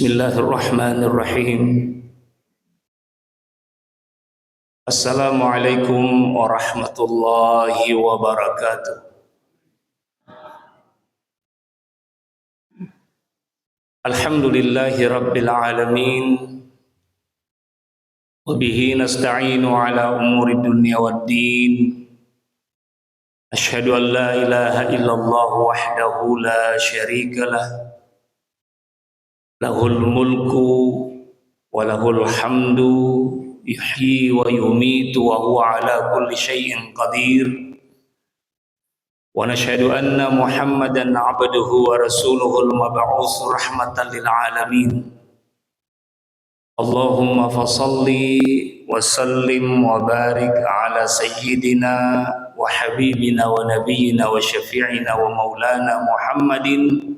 Bismillahirrahmanirrahim. Assalamualaikum warahmatullahi wabarakatuh. Alhamdulillahi rabbil alamin. Wa bihi nasta'inu ala umuri dunya waddin. Ashhadu an la ilaha illallah wahdahu la syarika lah. Lahul mulku wa lahul hamdu yuhyi wa yumitu wa huwa ala kulli syai'in qadir. Wa nashhadu anna Muhammadan abduhu wa rasuluhul mab'uts rahmatan lil alamin. Allahumma fasalli wa sallim wa barik ala sayyidina wa habibina wa nabiyyina wa syafi'ina wa maulana Muhammadin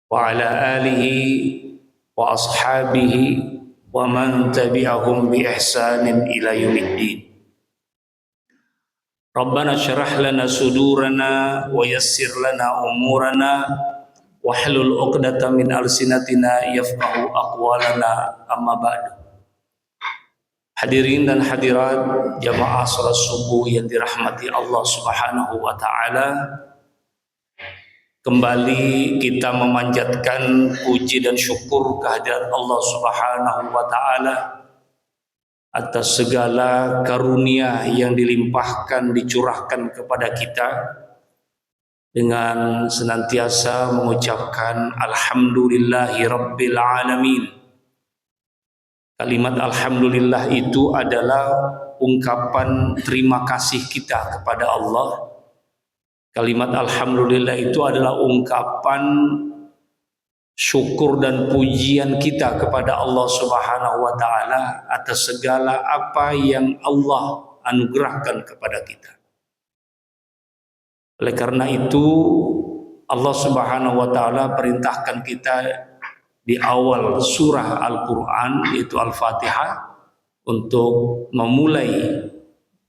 wa ala alihi wa ashabihi wa man tabi'ahum bi ihsanin ila yaumiddin. Rabbana syrah lana sudurana wa yassir lana umurana wahlul 'uqdatam min alsinatina yafqahu aqwalana, amma ba'du. Hadirin dan hadirat jamaah salat subuh yang dirahmati Allah Subhanahu wa taala, kembali kita memanjatkan puji dan syukur kehadirat Allah Subhanahu wa taala atas segala karunia yang dilimpahkan, dicurahkan kepada kita, dengan senantiasa mengucapkan alhamdulillahi rabbil alamin. Kalimat alhamdulillah itu adalah ungkapan terima kasih kita kepada Allah. Kalimat alhamdulillah itu adalah ungkapan syukur dan pujian kita kepada Allah Subhanahu wa taala atas segala apa yang Allah anugerahkan kepada kita. Oleh karena itu Allah Subhanahu wa taala perintahkan kita di awal surah Al-Qur'an, yaitu Al-Fatihah, untuk memulai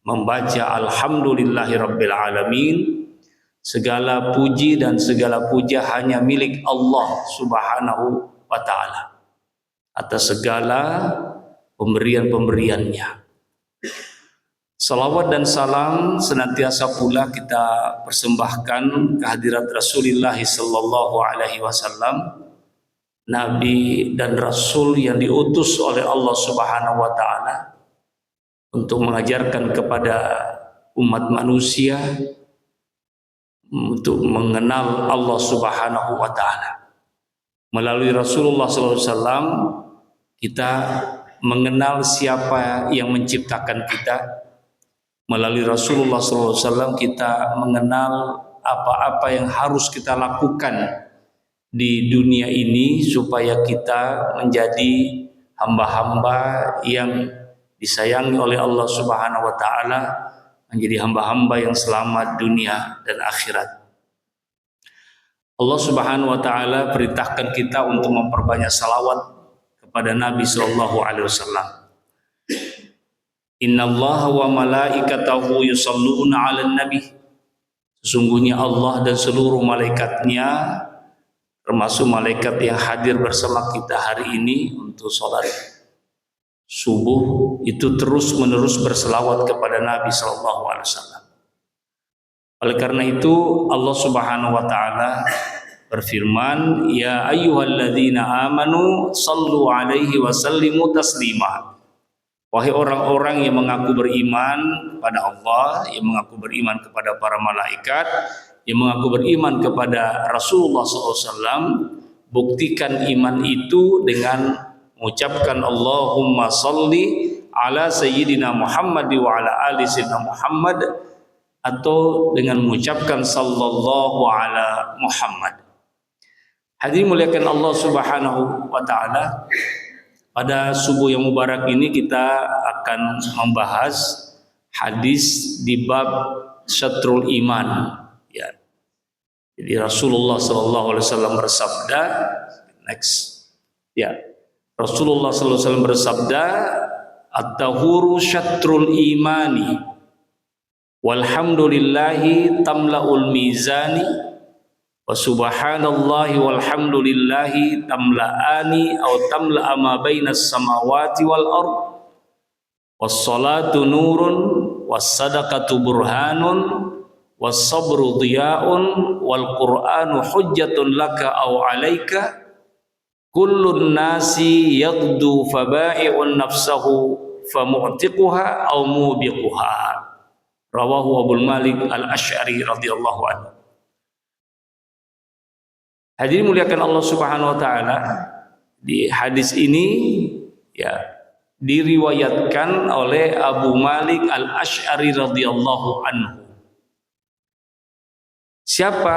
membaca alhamdulillahi rabbil alamin. Segala puji dan segala puja hanya milik Allah Subhanahu wa ta'ala atas segala pemberian-pemberiannya. Salawat dan salam senantiasa pula kita persembahkan kehadirat Rasulullah sallallahu alaihi wasallam, Nabi dan Rasul yang diutus oleh Allah Subhanahu wa ta'ala untuk mengajarkan kepada umat manusia untuk mengenal Allah Subhanahu wa taala. Melalui Rasulullah sallallahu alaihi wasallam kita mengenal siapa yang menciptakan kita. Melalui Rasulullah sallallahu alaihi wasallam kita mengenal apa-apa yang harus kita lakukan di dunia ini supaya kita menjadi hamba-hamba yang disayangi oleh Allah Subhanahu wa taala, menjadi hamba-hamba yang selamat dunia dan akhirat. Allah Subhanahu wa taala perintahkan kita untuk memperbanyak salawat kepada Nabi sallallahu alaihi wasallam. Innallaha wa malaikatahu yusholluna 'alan nabi. Sesungguhnya Allah dan seluruh malaikatnya, termasuk malaikat yang hadir bersama kita hari ini untuk salat subuh, itu terus-menerus berselawat kepada Nabi sallallahu alaihi wasallam. Oleh karena itu Allah Subhanahu wa taala berfirman, ya ayyuhalladzina amanu sallu alaihi wa sallimu taslima. Wahai orang-orang yang mengaku beriman kepada Allah, yang mengaku beriman kepada para malaikat, yang mengaku beriman kepada Rasulullah sallallahu alaihi wasallam, buktikan iman itu dengan mengucapkan Allahumma salli ala sayyidina Muhammad wa ala ali sayyidina Muhammad, atau dengan mengucapkan sallallahu ala Muhammad. Hadirin muliakan Allah Subhanahu wa taala, pada subuh yang mubarak ini kita akan membahas hadis di bab syatrul iman, ya. Jadi Rasulullah sallallahu alaihi wasallam bersabda, Rasulullah sallallahu alaihi wasallam bersabda, at-tahuru syatrul imani walhamdulillahi tamla'ul mizani wa subhanallahi walhamdulillahi tamla'ani aw tamla'a ma bainas samawati wal ard was-salatu nurun was-sadaqatu burhanun was-sabru dhiya'un wal qur'anu hujjatun laka aw 'alaika kullun nasi yaghdu faba'i'un nafsahu famu'tiquha aw mubiquha. Rawahu Abu Malik Al-Asy'ari radhiyallahu anhu. Hadirin muliakan Allah Subhanahu wa taala, di hadis ini ya diriwayatkan oleh Abu Malik Al-Asy'ari radhiyallahu anhu. Siapa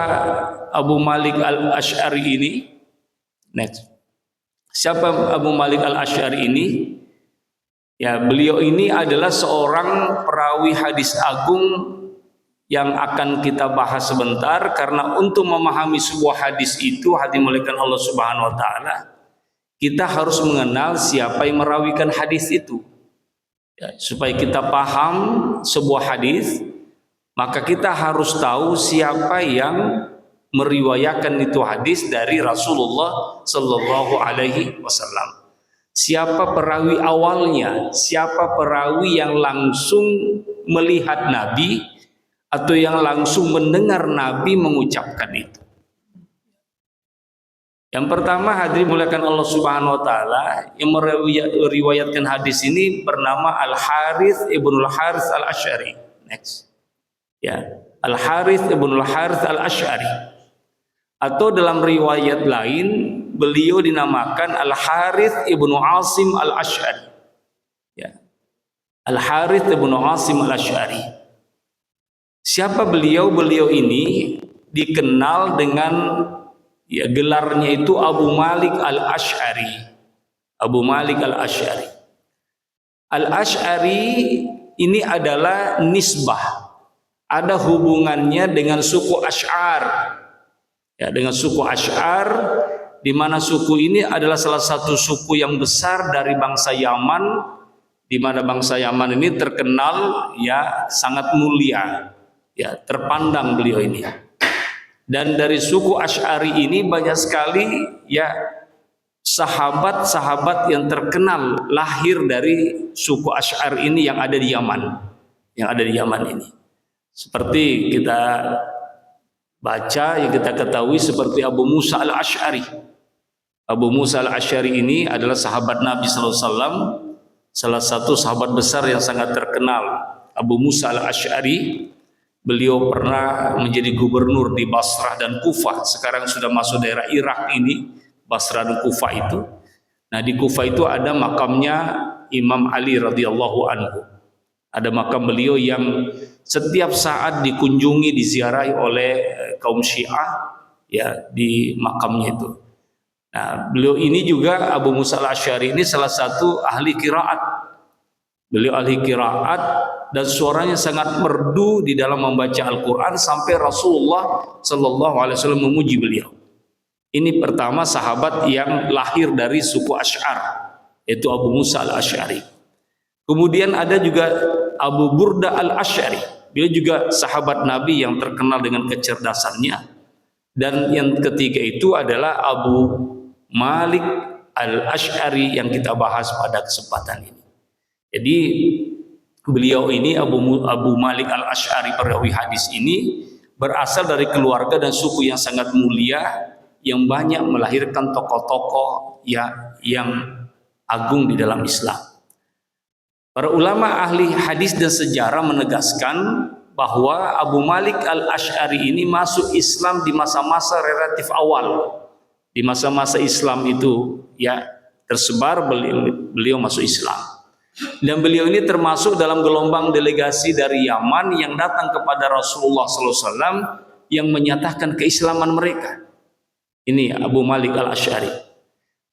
Abu Malik Al-Asy'ari ini? Next. Siapa Abu Malik Al-Asy'ari ini? Ya, beliau ini adalah seorang perawi hadis agung yang akan kita bahas sebentar, karena untuk memahami sebuah hadis itu, hadirin muliakan Allah Subhanahu wa taala, kita harus mengenal siapa yang merawikan hadis itu. Ya, supaya kita paham sebuah hadis, maka kita harus tahu siapa yang meriwayatkan itu hadis dari Rasulullah sallallahu alaihi wasallam. Siapa perawi awalnya, siapa perawi yang langsung melihat Nabi atau yang langsung mendengar Nabi mengucapkan itu. Yang pertama, hadirin muliakan Allah Subhanahu wa taala, yang meriwayatkan hadis ini bernama Al-Harits ibnul Harits Al-Asy'ari. Next. Ya, Al-Harits ibnul Harits Al-Asy'ari. Atau dalam riwayat lain beliau dinamakan Al-Harits ibnu Asim Al-Asy'ari. Ya. Al-Harits ibnu Asim Al-Asy'ari. Siapa beliau? Beliau ini dikenal dengan ya gelarnya itu Abu Malik Al-Asy'ari. Abu Malik Al-Asy'ari. Al-Asy'ari ini adalah nisbah. Ada hubungannya dengan suku Asy'ar. Ya, dengan suku Asy'ar, di mana suku ini adalah salah satu suku yang besar dari bangsa Yaman, di mana bangsa Yaman ini terkenal ya sangat mulia. Ya, terpandang beliau ini. Dan dari suku Asy'ari ini banyak sekali ya sahabat-sahabat yang terkenal lahir dari suku Asy'ar ini yang ada di Yaman. Yang ada di Yaman ini. Seperti kita baca, yang kita ketahui seperti Abu Musa Al-Asy'ari. Abu Musa Al-Asy'ari ini adalah sahabat Nabi sallallahu alaihi wasallam, salah satu sahabat besar yang sangat terkenal. Abu Musa Al-Asy'ari, beliau pernah menjadi gubernur di Basrah dan Kufah. Sekarang sudah masuk daerah Irak ini, Basrah dan Kufah itu. Nah, di Kufah itu ada makamnya Imam Ali radhiyallahu anhu. Ada makam beliau yang setiap saat dikunjungi, diziarahi oleh kaum Syiah ya di makamnya itu. Nah, beliau ini juga Abu Musa Al-Asy'ari ini salah satu ahli qiraat. Beliau ahli qiraat dan suaranya sangat merdu di dalam membaca Al-Quran sampai Rasulullah sallallahu alaihi wasallam memuji beliau. Ini pertama sahabat yang lahir dari suku Asy'ar, yaitu Abu Musa Al-Asy'ari. Kemudian ada juga Abu Burda Al-Asy'ari. Beliau juga sahabat Nabi yang terkenal dengan kecerdasannya. Dan yang ketiga itu adalah Abu Malik Al-Asy'ari yang kita bahas pada kesempatan ini. Jadi beliau ini Abu Malik Al-Asy'ari perawi hadis ini berasal dari keluarga dan suku yang sangat mulia, yang banyak melahirkan tokoh-tokoh ya yang agung di dalam Islam. Para ulama ahli hadis dan sejarah menegaskan bahwa Abu Malik Al-Asy'ari ini masuk Islam di masa-masa relatif awal. Di masa-masa Islam itu ya tersebar beliau masuk Islam. Dan beliau ini termasuk dalam gelombang delegasi dari Yaman yang datang kepada Rasulullah SAW yang menyatakan keislaman mereka. Ini Abu Malik Al-Asy'ari.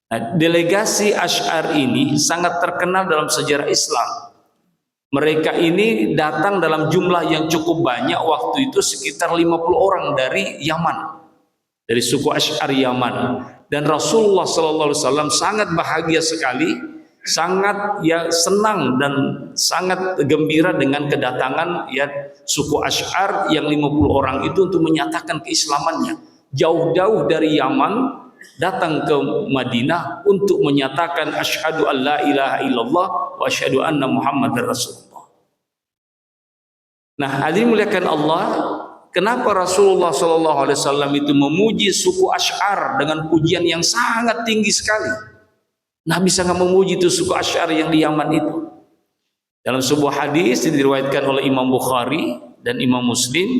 Nah, delegasi Asy'ar ini sangat terkenal dalam sejarah Islam. Mereka ini datang dalam jumlah yang cukup banyak, waktu itu sekitar 50 orang dari Yaman, dari suku Asy'ar Yaman. Dan Rasulullah SAW sangat bahagia sekali, sangat ya senang dan sangat gembira dengan kedatangan ya suku Asy'ar yang 50 orang itu untuk menyatakan keislamannya. jauh-jauh dari Yaman datang ke Madinah untuk menyatakan asyhadu an la ilaha illallah wa asyhadu anna Muhammadar Rasulullah. Nah, hadirin muliakan Allah, kenapa Rasulullah sallallahu alaihi wasallam itu memuji suku Asy'ar dengan pujian yang sangat tinggi sekali? Nabi sangat memuji itu suku Asy'ar yang di Yaman itu. Dalam sebuah hadis diriwayatkan oleh Imam Bukhari dan Imam Muslim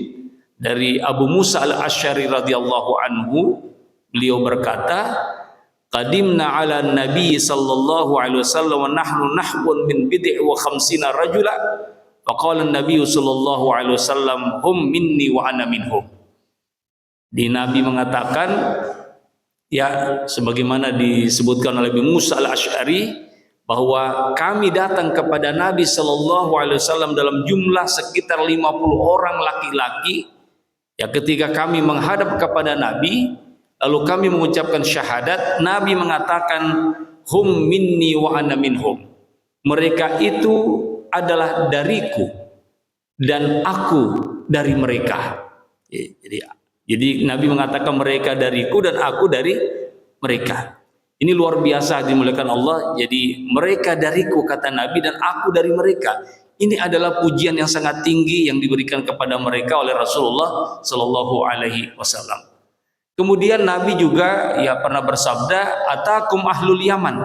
dari Abu Musa al-Asy'ari radhiyallahu anhu, beliau berkata, qadimna ala nabi sallallahu alaihi wasallam wa nahnu nahwun min bid'i wa khamsina rajula faqala an-nabi sallallahu alaihi wasallam hum minni wa ana minhum. Di Nabi mengatakan, ya sebagaimana disebutkan oleh Abu Musa al-Asy'ari, bahwa kami datang kepada Nabi sallallahu alaihi wasallam dalam jumlah sekitar 50 orang laki-laki. Ya, ketika kami menghadap kepada Nabi, lalu kami mengucapkan syahadat, Nabi mengatakan hum minni wa ana minhum. Mereka itu adalah dariku dan aku dari mereka. Jadi Nabi mengatakan mereka dariku dan aku dari mereka. Ini luar biasa dimuliakan Allah. Jadi mereka dariku kata Nabi dan aku dari mereka. Ini adalah pujian yang sangat tinggi yang diberikan kepada mereka oleh Rasulullah sallallahu alaihi wasallam. Kemudian Nabi juga ya pernah bersabda, atakum ahlul Yaman,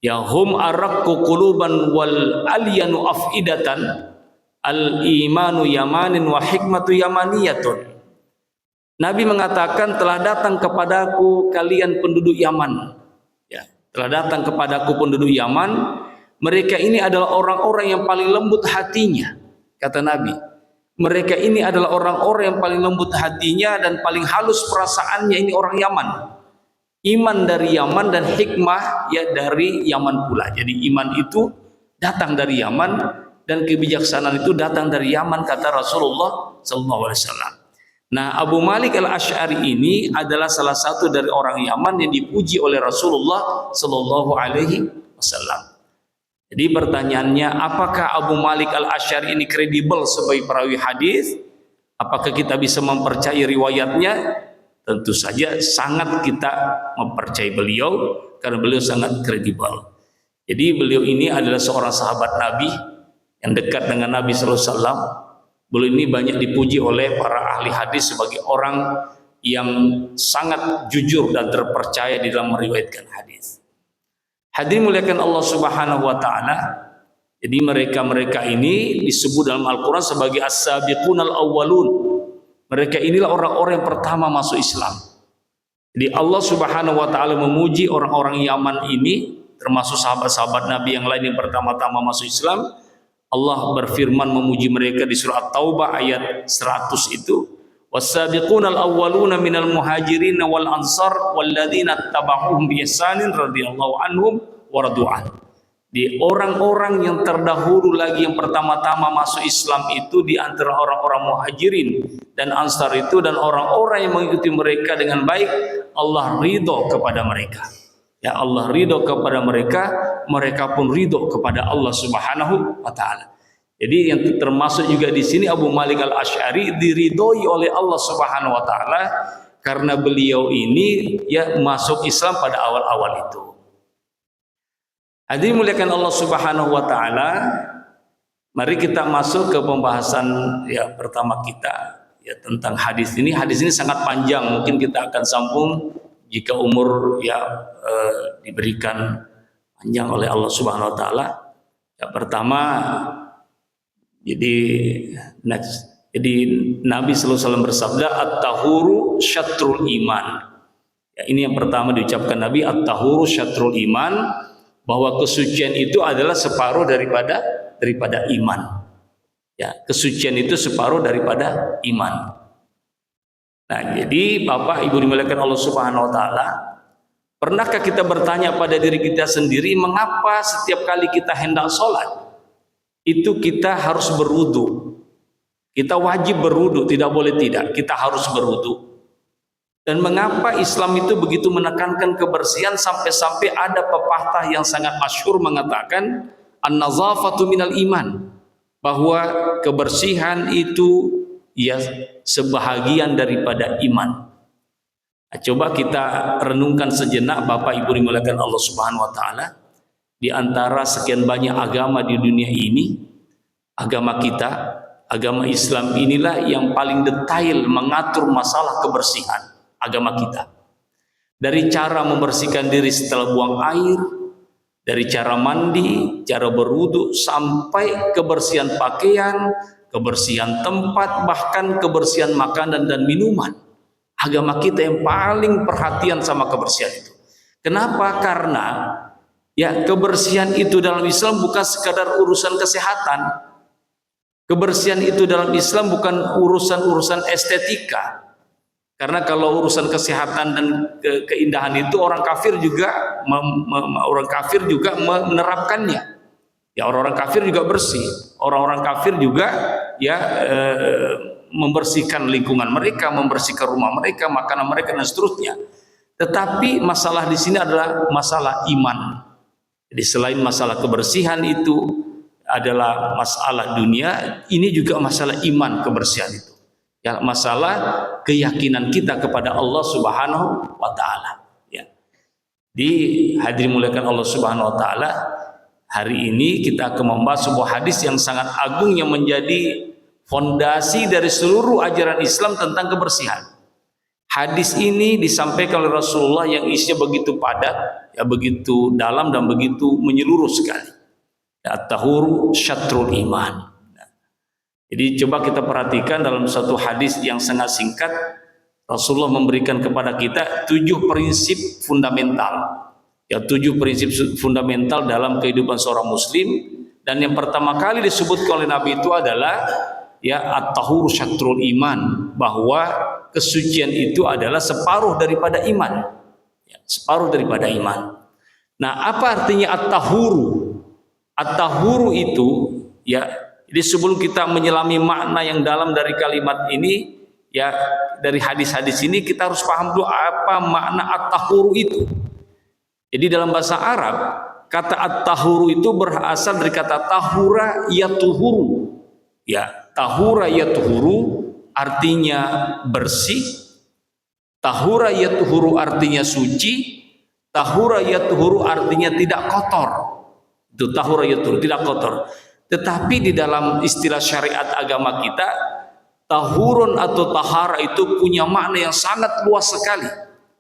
ya hum araqqu quluban wal alyanu afidatan, al imanu yamanin wa hikmatu yamaniyatun. Nabi mengatakan, telah datang kepadaku kalian penduduk Yaman. Ya, telah datang kepadaku penduduk Yaman. Mereka ini adalah orang-orang yang paling lembut hatinya, kata Nabi. Mereka ini adalah orang-orang yang paling lembut hatinya dan paling halus perasaannya. Ini orang Yaman. Iman dari Yaman dan hikmah ya dari Yaman pula. Jadi iman itu datang dari Yaman dan kebijaksanaan itu datang dari Yaman, kata Rasulullah SAW. Nah, Abu Malik al-Asy'ari ini adalah salah satu dari orang Yaman yang dipuji oleh Rasulullah SAW. Jadi pertanyaannya, apakah Abu Malik al-Asy'ari ini kredibel sebagai perawi hadis? Apakah kita bisa mempercayai riwayatnya? Tentu saja sangat kita mempercayai beliau karena beliau sangat kredibel. Jadi beliau ini adalah seorang sahabat Nabi yang dekat dengan Nabi sallallahu alaihi wasallam. Beliau ini banyak dipuji oleh para ahli hadis sebagai orang yang sangat jujur dan terpercaya di dalam meriwayatkan hadis. Hadirin muliakan Allah Subhanahu wa taala. Jadi mereka-mereka ini disebut dalam Al-Qur'an sebagai as-sabiqunal awwalun. Mereka inilah orang-orang yang pertama masuk Islam. Jadi Allah Subhanahu wa taala memuji orang-orang Yaman ini, termasuk sahabat-sahabat Nabi yang lain yang pertama-tama masuk Islam. Allah berfirman memuji mereka di surah At-Taubah ayat 100 itu, was-sabiqunal awwaluna minal muhajirin wal ansar walladzina tabauhum bi ihsanin radhiyallahu anhum wa radu'an. Di orang-orang yang terdahulu lagi yang pertama-tama masuk Islam itu di antara orang-orang muhajirin dan ansar itu dan orang-orang yang mengikuti mereka dengan baik, Allah ridho kepada mereka. Ya, Allah ridho kepada mereka, mereka pun ridho kepada Allah Subhanahu wa taala. Jadi yang termasuk juga di sini Abu Malik al-Asy'ari diridhoi oleh Allah Subhanahu wa taala karena beliau ini ya masuk Islam pada awal-awal itu. Hadirin muliakan Allah Subhanahu wa taala, mari kita masuk ke pembahasan ya pertama kita ya tentang hadis ini. Hadis ini sangat panjang, mungkin kita akan sambung jika umur ya diberikan panjang oleh Allah Subhanahu wa taala. Ya pertama, jadi Nabi sallallahu alaihi wasallam bersabda, at-tahuru syatrul iman. Ya, ini yang pertama diucapkan Nabi, at-tahuru syatrul iman, bahwa kesucian itu adalah separuh daripada iman. Ya, kesucian itu separuh daripada iman. Nah, jadi Bapak Ibu dimuliakan Allah Subhanahu wa taala, pernahkah kita bertanya pada diri kita sendiri, mengapa setiap kali kita hendak sholat itu kita harus berwudu? Kita wajib berwudu, tidak boleh tidak, kita harus berwudu. Dan mengapa Islam itu begitu menekankan kebersihan sampai-sampai ada pepatah yang sangat masyhur mengatakan an-nazafatu minal iman, bahwa kebersihan itu ya sebahagian daripada iman. Coba kita renungkan sejenak Bapak Ibu dimuliakan Allah Subhanahu wa taala. Di antara sekian banyak agama di dunia ini, agama kita, agama Islam inilah yang paling detail mengatur masalah kebersihan agama kita. Dari cara membersihkan diri setelah buang air, dari cara mandi, cara berwudu, sampai kebersihan pakaian, kebersihan tempat, bahkan kebersihan makanan dan minuman. Agama kita yang paling perhatian sama kebersihan itu. Kenapa? Karena ya kebersihan itu dalam Islam bukan sekadar urusan kesehatan. Kebersihan itu dalam Islam bukan urusan-urusan estetika. Karena kalau urusan kesehatan dan keindahan itu orang kafir juga menerapkannya. Ya orang-orang kafir juga bersih. Orang-orang kafir juga ya membersihkan lingkungan mereka, membersihkan rumah mereka, makanan mereka dan seterusnya. Tetapi masalah di sini adalah masalah iman. Jadi selain masalah kebersihan itu adalah masalah dunia, ini juga masalah iman kebersihan itu. Ya, masalah keyakinan kita kepada Allah Subhanahu wa taala. Ya. Di hadirin muliakan Allah Subhanahu wa taala, hari ini kita akan membahas sebuah hadis yang sangat agung yang menjadi fondasi dari seluruh ajaran Islam tentang kebersihan. Hadis ini disampaikan oleh Rasulullah yang isinya begitu padat, ya begitu dalam dan begitu menyeluruh sekali. At-tahuru syatrul iman. Jadi coba kita perhatikan dalam satu hadis yang sangat singkat, Rasulullah memberikan kepada kita 7 prinsip fundamental. Ya 7 prinsip fundamental dalam kehidupan seorang muslim, dan yang pertama kali disebutkan oleh Nabi itu adalah ya at-tahuru syatrul iman, bahwa kesucian itu adalah separuh daripada iman. Ya, separuh daripada iman. Nah, apa artinya at-tahuru? At-tahuru itu ya, jadi sebelum kita menyelami makna yang dalam dari kalimat ini, ya dari hadis-hadis ini kita harus paham dulu apa makna at-tahuru itu. Jadi dalam bahasa Arab, kata at-tahuru itu berasal dari kata tahura yatuhuru. Ya, tahura yatuhuru artinya bersih, tahura yatuhuru artinya suci, tahura yatuhuru artinya tidak kotor. Itu tahura yatuhuru, tidak kotor. Tetapi di dalam istilah syariat agama kita, tahurun atau tahara itu punya makna yang sangat luas sekali.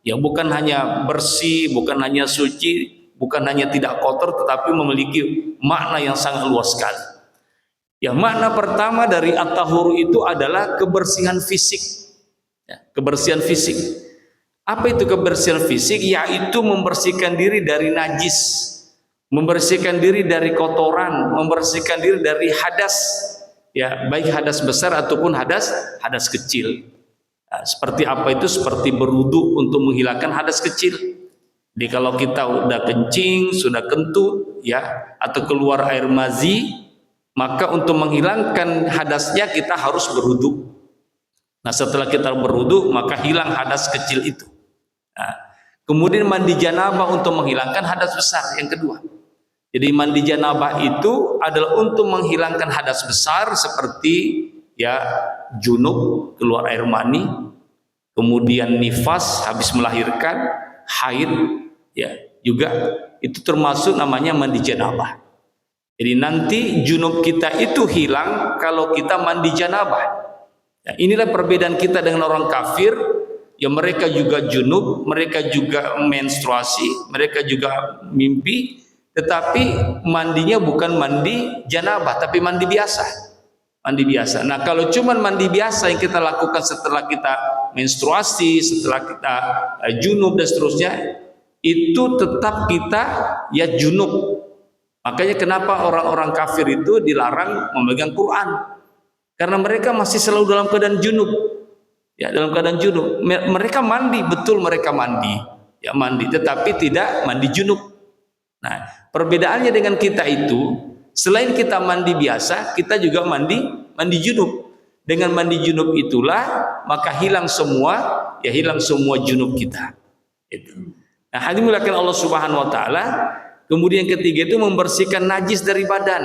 Ya bukan hanya bersih, bukan hanya suci, bukan hanya tidak kotor, tetapi memiliki makna yang sangat luas sekali. Ya makna pertama dari at-tahuru itu adalah kebersihan fisik. Ya, kebersihan fisik. Apa itu kebersihan fisik? Yaitu membersihkan diri dari najis, membersihkan diri dari kotoran, membersihkan diri dari hadas, ya baik hadas besar ataupun hadas kecil. Nah, seperti apa itu? Seperti berwudu untuk menghilangkan hadas kecil. Jadi kalau kita udah kencing, sudah kentut, ya atau keluar air mazi, maka untuk menghilangkan hadasnya kita harus berwudu. Nah setelah kita berwudu maka hilang hadas kecil itu. Nah, kemudian mandi janabah untuk menghilangkan hadas besar yang kedua. Jadi mandi janabah itu adalah untuk menghilangkan hadas besar seperti ya junub, keluar air mani, kemudian nifas habis melahirkan, haid, ya juga itu termasuk namanya mandi janabah. Jadi nanti junub kita itu hilang kalau kita mandi janabah. Ya, inilah perbedaan kita dengan orang kafir. Ya mereka juga junub, mereka juga menstruasi, mereka juga mimpi, tetapi mandinya bukan mandi janabah, tapi mandi biasa. Mandi biasa. Nah kalau cuma mandi biasa yang kita lakukan setelah kita menstruasi, setelah kita junub dan seterusnya, itu tetap kita ya junub. Makanya kenapa orang-orang kafir itu dilarang memegang Quran, karena mereka masih selalu dalam keadaan junub. Ya dalam keadaan junub. Mereka mandi, betul mereka mandi, ya mandi, tetapi tidak mandi junub. Nah perbedaannya dengan kita itu, selain kita mandi biasa, kita juga mandi junub. Dengan mandi junub itulah maka hilang semua junub kita. Itu. Nah hadirin muliakan Allah Subhanahu wa taala. Kemudian yang ketiga itu membersihkan najis dari badan.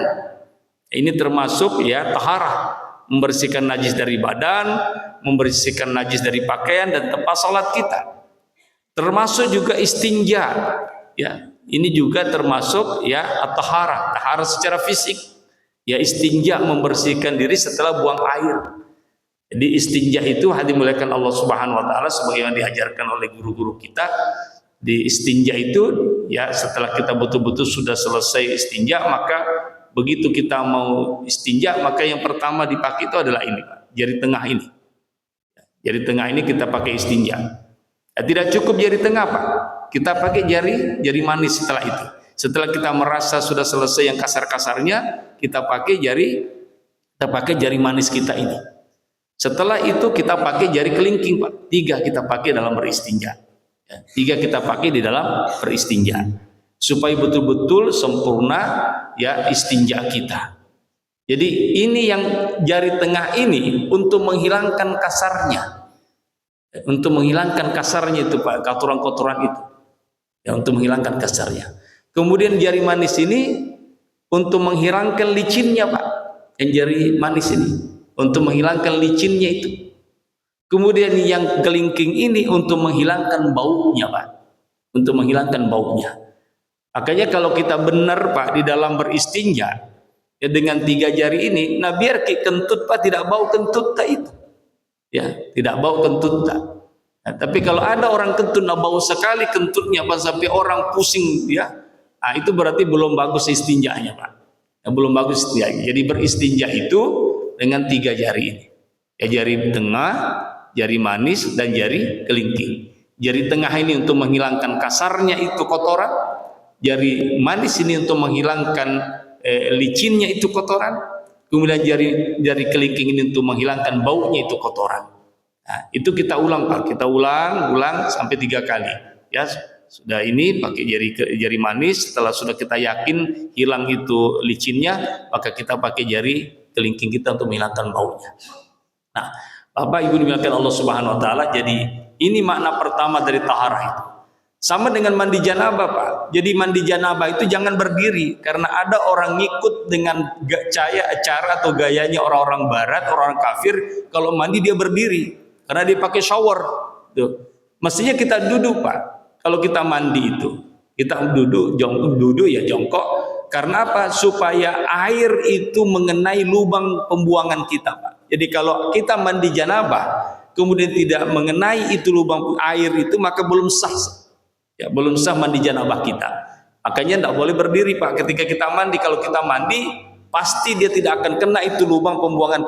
Ini termasuk ya taharah, membersihkan najis dari badan, membersihkan najis dari pakaian dan tempat salat kita. termasuk juga istinja, ya. Ini juga termasuk ya at-taharah, taharah secara fisik. Ya, istinja membersihkan diri setelah buang air. Jadi istinja itu dimuliakan Allah Subhanahu wa taala sebagaimana diajarkan oleh guru-guru kita. Di istinja itu ya setelah kita betul-betul sudah selesai istinja, maka begitu kita mau istinja, maka yang pertama dipakai itu adalah ini, Pak, jari tengah ini. Jari tengah ini kita pakai istinja. Ya, tidak cukup jari tengah, Pak. Kita pakai jari manis setelah itu. Setelah kita merasa sudah selesai yang kasar-kasarnya, kita pakai jari manis kita ini. Setelah itu kita pakai jari kelingking, Pak. 3 kita pakai dalam beristinja. Ya, 3 kita pakai di dalam beristinja. Supaya betul-betul sempurna ya istinja kita. Jadi ini yang jari tengah ini untuk menghilangkan kasarnya. Untuk menghilangkan kasarnya itu, Pak, kotoran-kotoran itu. Ya, untuk menghilangkan kasarnya. Kemudian jari manis ini untuk menghilangkan licinnya, Pak. Yang jari manis ini untuk menghilangkan licinnya itu. Kemudian yang kelingking ini untuk menghilangkan baunya, Pak. Untuk menghilangkan baunya. Makanya kalau kita benar, Pak, di dalam beristinja ya dengan 3 jari ini, nah biar kentut, Pak, tidak bau kentut tak itu. Ya, tidak bau kentut tak. Nah, tapi kalau ada orang kentut nah bau sekali kentutnya, Pak, sampai orang pusing ya. Nah, itu berarti belum bagus istinjanya, Pak. Ya, belum bagus istinjanya. Jadi beristinja itu dengan 3 jari ini. Ya, jari tengah, jari manis dan jari kelingking. Jari tengah ini untuk menghilangkan kasarnya itu kotoran. Jari manis ini untuk menghilangkan licinnya itu kotoran. Kemudian jari kelingking ini untuk menghilangkan baunya itu kotoran. Nah, itu kita ulang, Pak. Kita ulang sampai 3 kali. Ya, sudah ini pakai jari manis. Setelah sudah kita yakin hilang itu licinnya, maka kita pakai jari kelingking kita untuk menghilangkan baunya. Nah, Bapak Ibu dimuliakan Allah Subhanahu wa taala, jadi ini makna pertama dari taharah itu. Sama dengan mandi janabah, Pak. Jadi mandi janabah itu jangan berdiri, karena ada orang ngikut dengan cara atau gayanya orang-orang barat, orang kafir, kalau mandi dia berdiri karena dia pakai shower. Tuh. Mestinya kita duduk, Pak. Kalau kita mandi itu, kita duduk jongkok. Karena apa? Supaya air itu mengenai lubang pembuangan kita, Pak. Jadi kalau kita mandi janabah kemudian tidak mengenai itu lubang air itu, maka belum sah. Ya, belum sah mandi janabah kita. Makanya tidak boleh berdiri, Pak. Ketika kita mandi, kalau kita mandi pasti dia tidak akan kena itu lubang pembuangan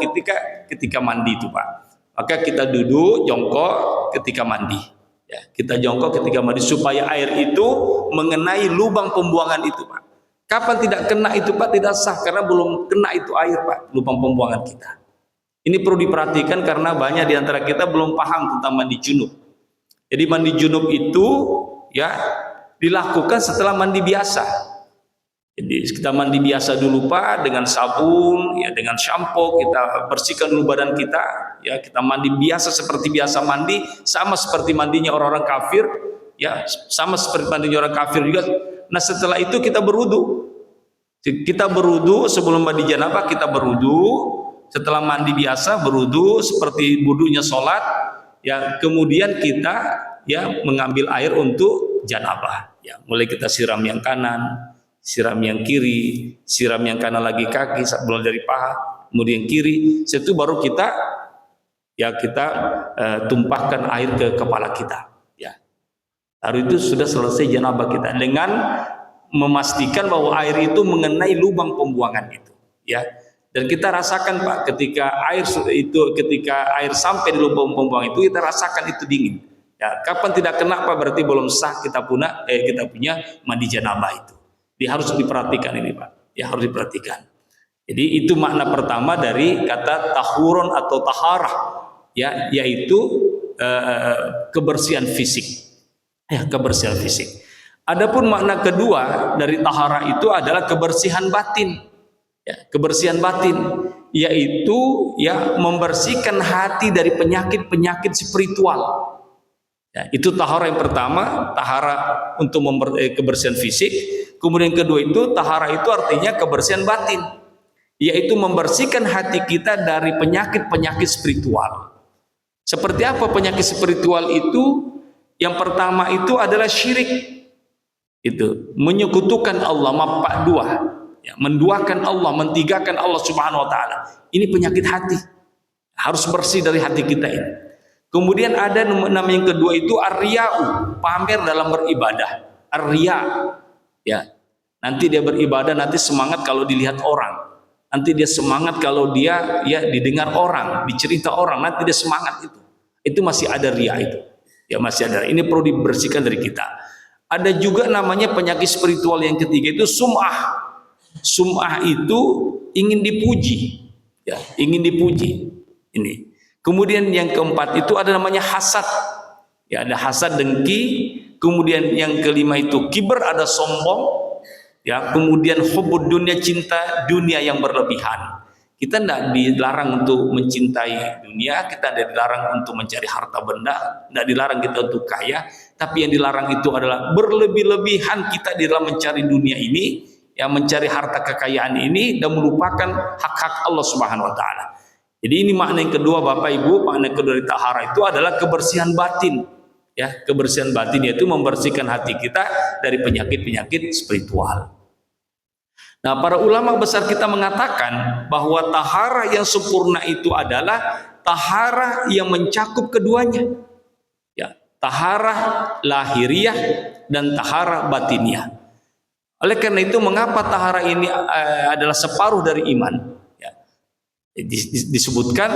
ketika mandi itu, Pak. Maka kita duduk jongkok ketika mandi. Ya, kita jongkok ketika mandi supaya air itu mengenai lubang pembuangan itu, Pak. Kapan tidak kena itu, Pak? Tidak sah karena belum kena itu air, Pak, lubang pembuangan kita. Ini perlu diperhatikan karena banyak di antara kita belum paham tentang mandi junub. Jadi mandi junub itu ya dilakukan setelah mandi biasa. Jadi kita mandi biasa dulu, Pak, dengan sabun, ya dengan shampoo, kita bersihkan dulu badan kita, ya kita mandi biasa seperti biasa mandi, sama seperti mandinya orang-orang kafir, ya sama seperti mandinya orang kafir juga. Nah, setelah itu kita berwudu. Kita berwudu sebelum mandi janabah, kita berwudu. Setelah mandi biasa berwudu seperti wudunya sholat, ya kemudian kita ya mengambil air untuk janabah. Ya, mulai kita siram yang kanan, siram yang kiri, siram yang kanan lagi kaki, mulai dari paha, kemudian kiri. Setelah itu baru kita tumpahkan air ke kepala kita. Ya, lalu itu sudah selesai janabah kita dengan memastikan bahwa air itu mengenai lubang pembuangan itu. Ya, dan kita rasakan, Pak, ketika air sampai di lubang pembuangan itu kita rasakan itu dingin. Ya, kapan tidak kena, Pak, berarti belum sah kita punya mandi janabah itu. Harus diperhatikan ini, Pak. Ya, harus diperhatikan. Jadi itu makna pertama dari kata tahurun atau taharah, ya, yaitu kebersihan fisik. Ya, kebersihan fisik. Adapun makna kedua dari taharah itu adalah kebersihan batin. Ya, kebersihan batin, yaitu ya membersihkan hati dari penyakit-penyakit spiritual. Ya, itu taharah yang pertama, taharah untuk kebersihan fisik. Kemudian kedua itu taharah itu artinya kebersihan batin, yaitu membersihkan hati kita dari penyakit-penyakit spiritual. Seperti apa penyakit spiritual itu? Yang pertama itu adalah syirik. Itu menyekutukan Allah, mapak dua, ya, menduakan Allah, mentigakan Allah Subhanahu wa taala. Ini penyakit hati. Harus bersih dari hati kita ini. Kemudian ada nama yang kedua itu ar-riya'u, pamer dalam beribadah. Ar-riya', ya. Nanti dia beribadah, nanti semangat kalau dilihat orang. Nanti dia semangat kalau dia ya didengar orang, dicerita orang, nanti dia semangat itu. Itu masih ada riya itu. Ya masih ada. Ini perlu dibersihkan dari kita. Ada juga namanya penyakit spiritual yang ketiga itu sum'ah. Sum'ah itu ingin dipuji, ya, ingin dipuji. Ini. Kemudian yang keempat itu ada namanya hasad. Ya, ada hasad, dengki. Kemudian yang kelima itu kiber, ada sombong. Ya, kemudian hubbud dunia, cinta dunia yang berlebihan. Kita tidak dilarang untuk mencintai dunia, kita tidak dilarang untuk mencari harta benda, tidak dilarang kita untuk kaya, tapi yang dilarang itu adalah berlebih-lebihan kita di dalam mencari dunia ini, yang mencari harta kekayaan ini dan melupakan hak-hak Allah Subhanahu wa taala. Jadi ini makna yang kedua Bapak Ibu, makna kedua dari tahara itu adalah kebersihan batin. Ya, kebersihan batin yaitu membersihkan hati kita dari penyakit-penyakit spiritual. Nah, para ulama besar kita mengatakan bahwa tahara yang sempurna itu adalah tahara yang mencakup keduanya. Ya, tahara lahiriah dan tahara batiniah. Oleh karena itu, mengapa tahara ini adalah separuh dari iman? Ya, disebutkan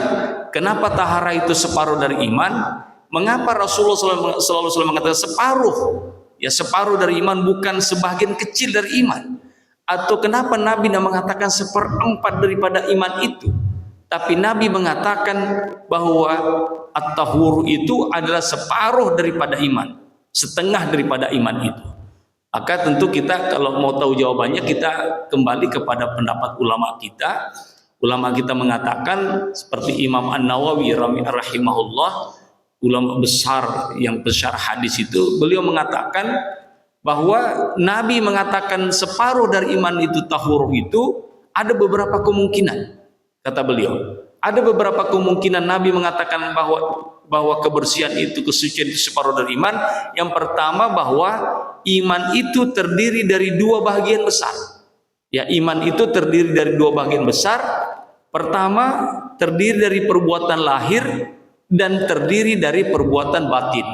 kenapa tahara itu separuh dari iman? Mengapa Rasulullah selalu mengatakan separuh? Ya, separuh dari iman, bukan sebagian kecil dari iman. Atau kenapa Nabi tidak mengatakan seperempat daripada iman itu, tapi Nabi mengatakan bahwa at-tahur itu adalah separuh daripada iman, setengah daripada iman itu. Maka tentu kita kalau mau tahu jawabannya, kita kembali kepada pendapat ulama kita. Ulama kita mengatakan seperti Imam An-Nawawi rahimahullah, ulama besar yang besar hadis itu, beliau mengatakan bahwa Nabi mengatakan separuh dari iman itu tahur itu ada beberapa kemungkinan. Kata beliau, ada beberapa kemungkinan Nabi mengatakan bahwa kebersihan itu, kesucian itu separuh dari iman. Yang pertama, bahwa iman itu terdiri dari dua bagian besar. Ya, iman itu terdiri dari dua bagian besar. Pertama, terdiri dari perbuatan lahir dan terdiri dari perbuatan batin.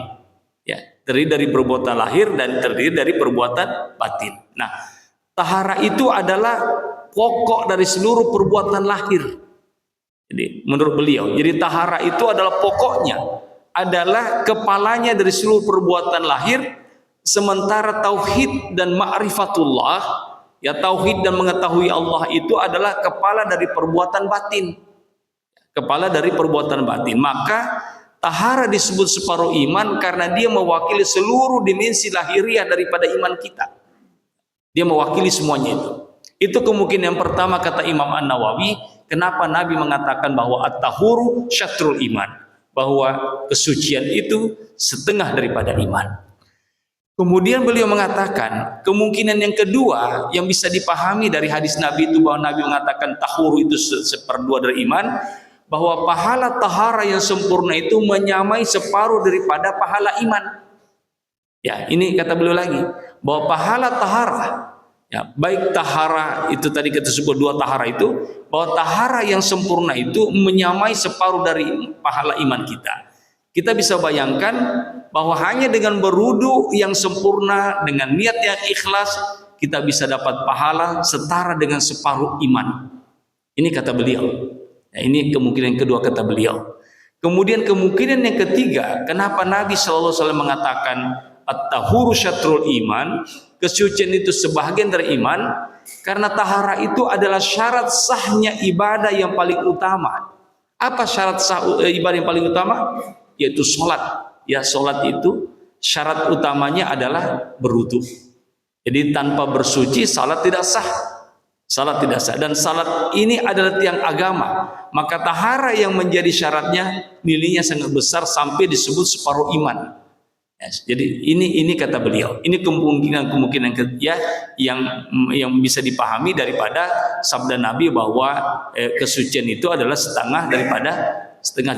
Ya, terdiri dari perbuatan lahir dan terdiri dari perbuatan batin. Nah, tahara itu adalah pokok dari seluruh perbuatan lahir. Jadi menurut beliau, jadi tahara itu adalah pokoknya, adalah kepalanya dari seluruh perbuatan lahir. Sementara tauhid dan ma'rifatullah, ya, tauhid dan mengetahui Allah itu adalah kepala dari perbuatan batin. Kepala dari perbuatan batin. Maka tahara disebut separuh iman karena dia mewakili seluruh dimensi lahiriah daripada iman kita. Dia mewakili semuanya itu. Itu kemungkinan yang pertama kata Imam An-Nawawi, kenapa Nabi mengatakan bahwa at-tahuru syatrul iman, bahwa kesucian itu setengah daripada iman. Kemudian beliau mengatakan kemungkinan yang kedua yang bisa dipahami dari hadis Nabi itu, bahwa Nabi mengatakan tahuru itu seperdua dari iman, bahwa pahala tahara yang sempurna itu menyamai separuh daripada pahala iman. Ya, ini kata beliau lagi, bahwa pahala tahara, ya, baik tahara itu tadi kita sebut dua tahara itu, bahwa tahara yang sempurna itu menyamai separuh dari pahala iman kita. Kita bisa bayangkan bahwa hanya dengan berwudu yang sempurna, dengan niat yang ikhlas, kita bisa dapat pahala setara dengan separuh iman. Ini kata beliau. Nah, ini kemungkinan kedua kata beliau. Kemudian kemungkinan yang ketiga, kenapa Nabi SAW mengatakan at-tahuru syatrul iman, kesucian itu sebahagian dari iman, karena tahara itu adalah syarat sahnya ibadah yang paling utama. Apa syarat sah ibadah yang paling utama? Yaitu sholat. Ya, sholat itu syarat utamanya adalah berwudu. Jadi tanpa bersuci salat tidak sah. Salat tidak sah, dan salat ini adalah tiang agama. Maka tahara yang menjadi syaratnya nilainya sangat besar sampai disebut separuh iman. Yes. Jadi ini kata beliau. Ini kemungkinan ya, yang bisa dipahami daripada sabda Nabi bahwa kesucian itu adalah setengah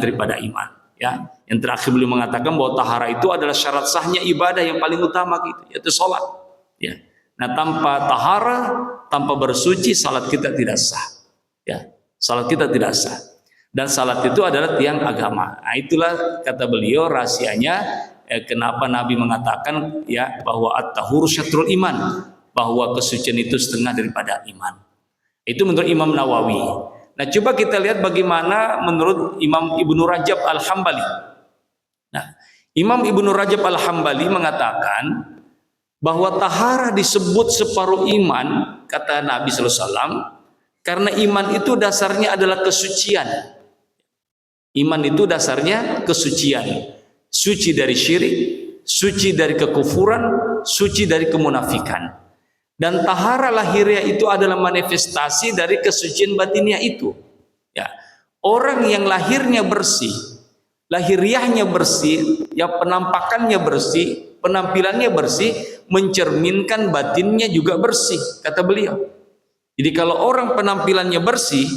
daripada iman. Ya, yang terakhir beliau mengatakan bahwa tahara itu adalah syarat sahnya ibadah yang paling utama gitu, yaitu sholat. Ya. Nah, tanpa tahara, tanpa bersuci, salat kita tidak sah. Ya, salat kita tidak sah. Dan salat itu adalah tiang agama. Nah, itulah kata beliau rahasianya kenapa Nabi mengatakan ya bahwa at-tahuru syatrul iman, bahwa kesucian itu setengah daripada iman. Itu menurut Imam Nawawi. Nah, coba kita lihat bagaimana menurut Imam Ibnu Rajab Al-Hambali. Nah, Imam Ibnu Rajab Al-Hambali mengatakan bahwa tahara disebut separuh iman, kata Nabi sallallahu alaihi wasallam, karena iman itu dasarnya adalah kesucian. Iman itu dasarnya kesucian. Suci dari syirik, suci dari kekufuran, suci dari kemunafikan. Dan tahara lahiriah itu adalah manifestasi dari kesucian batinnya itu. Ya, orang yang lahirnya bersih, lahiriahnya bersih, ya penampakannya bersih, penampilannya bersih, mencerminkan batinnya juga bersih, kata beliau. Jadi kalau orang penampilannya bersih,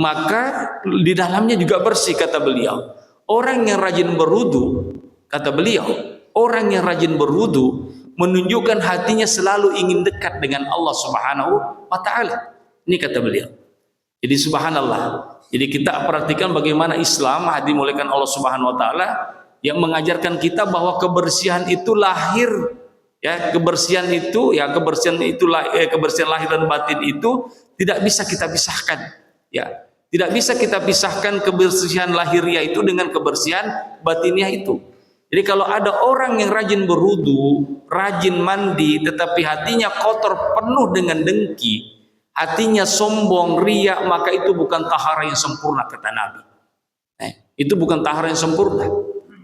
maka di dalamnya juga bersih, kata beliau. Orang yang rajin berwudu, kata beliau, orang yang rajin berwudu menunjukkan hatinya selalu ingin dekat dengan Allah Subhanahu wa taala. Ini kata beliau. Jadi subhanallah. Jadi kita perhatikan bagaimana Islam dimuliakan Allah Subhanahu wa taala yang mengajarkan kita bahwa kebersihan itu lahir, ya, kebersihan itu kebersihan lahir dan batin itu tidak bisa kita pisahkan, ya. Tidak bisa kita pisahkan kebersihan lahiriah itu dengan kebersihan batiniah itu. Jadi kalau ada orang yang rajin berwudu, rajin mandi, tetapi hatinya kotor penuh dengan dengki, hatinya sombong, riya, maka itu bukan tahara yang sempurna, kata Nabi. Itu bukan tahara yang sempurna.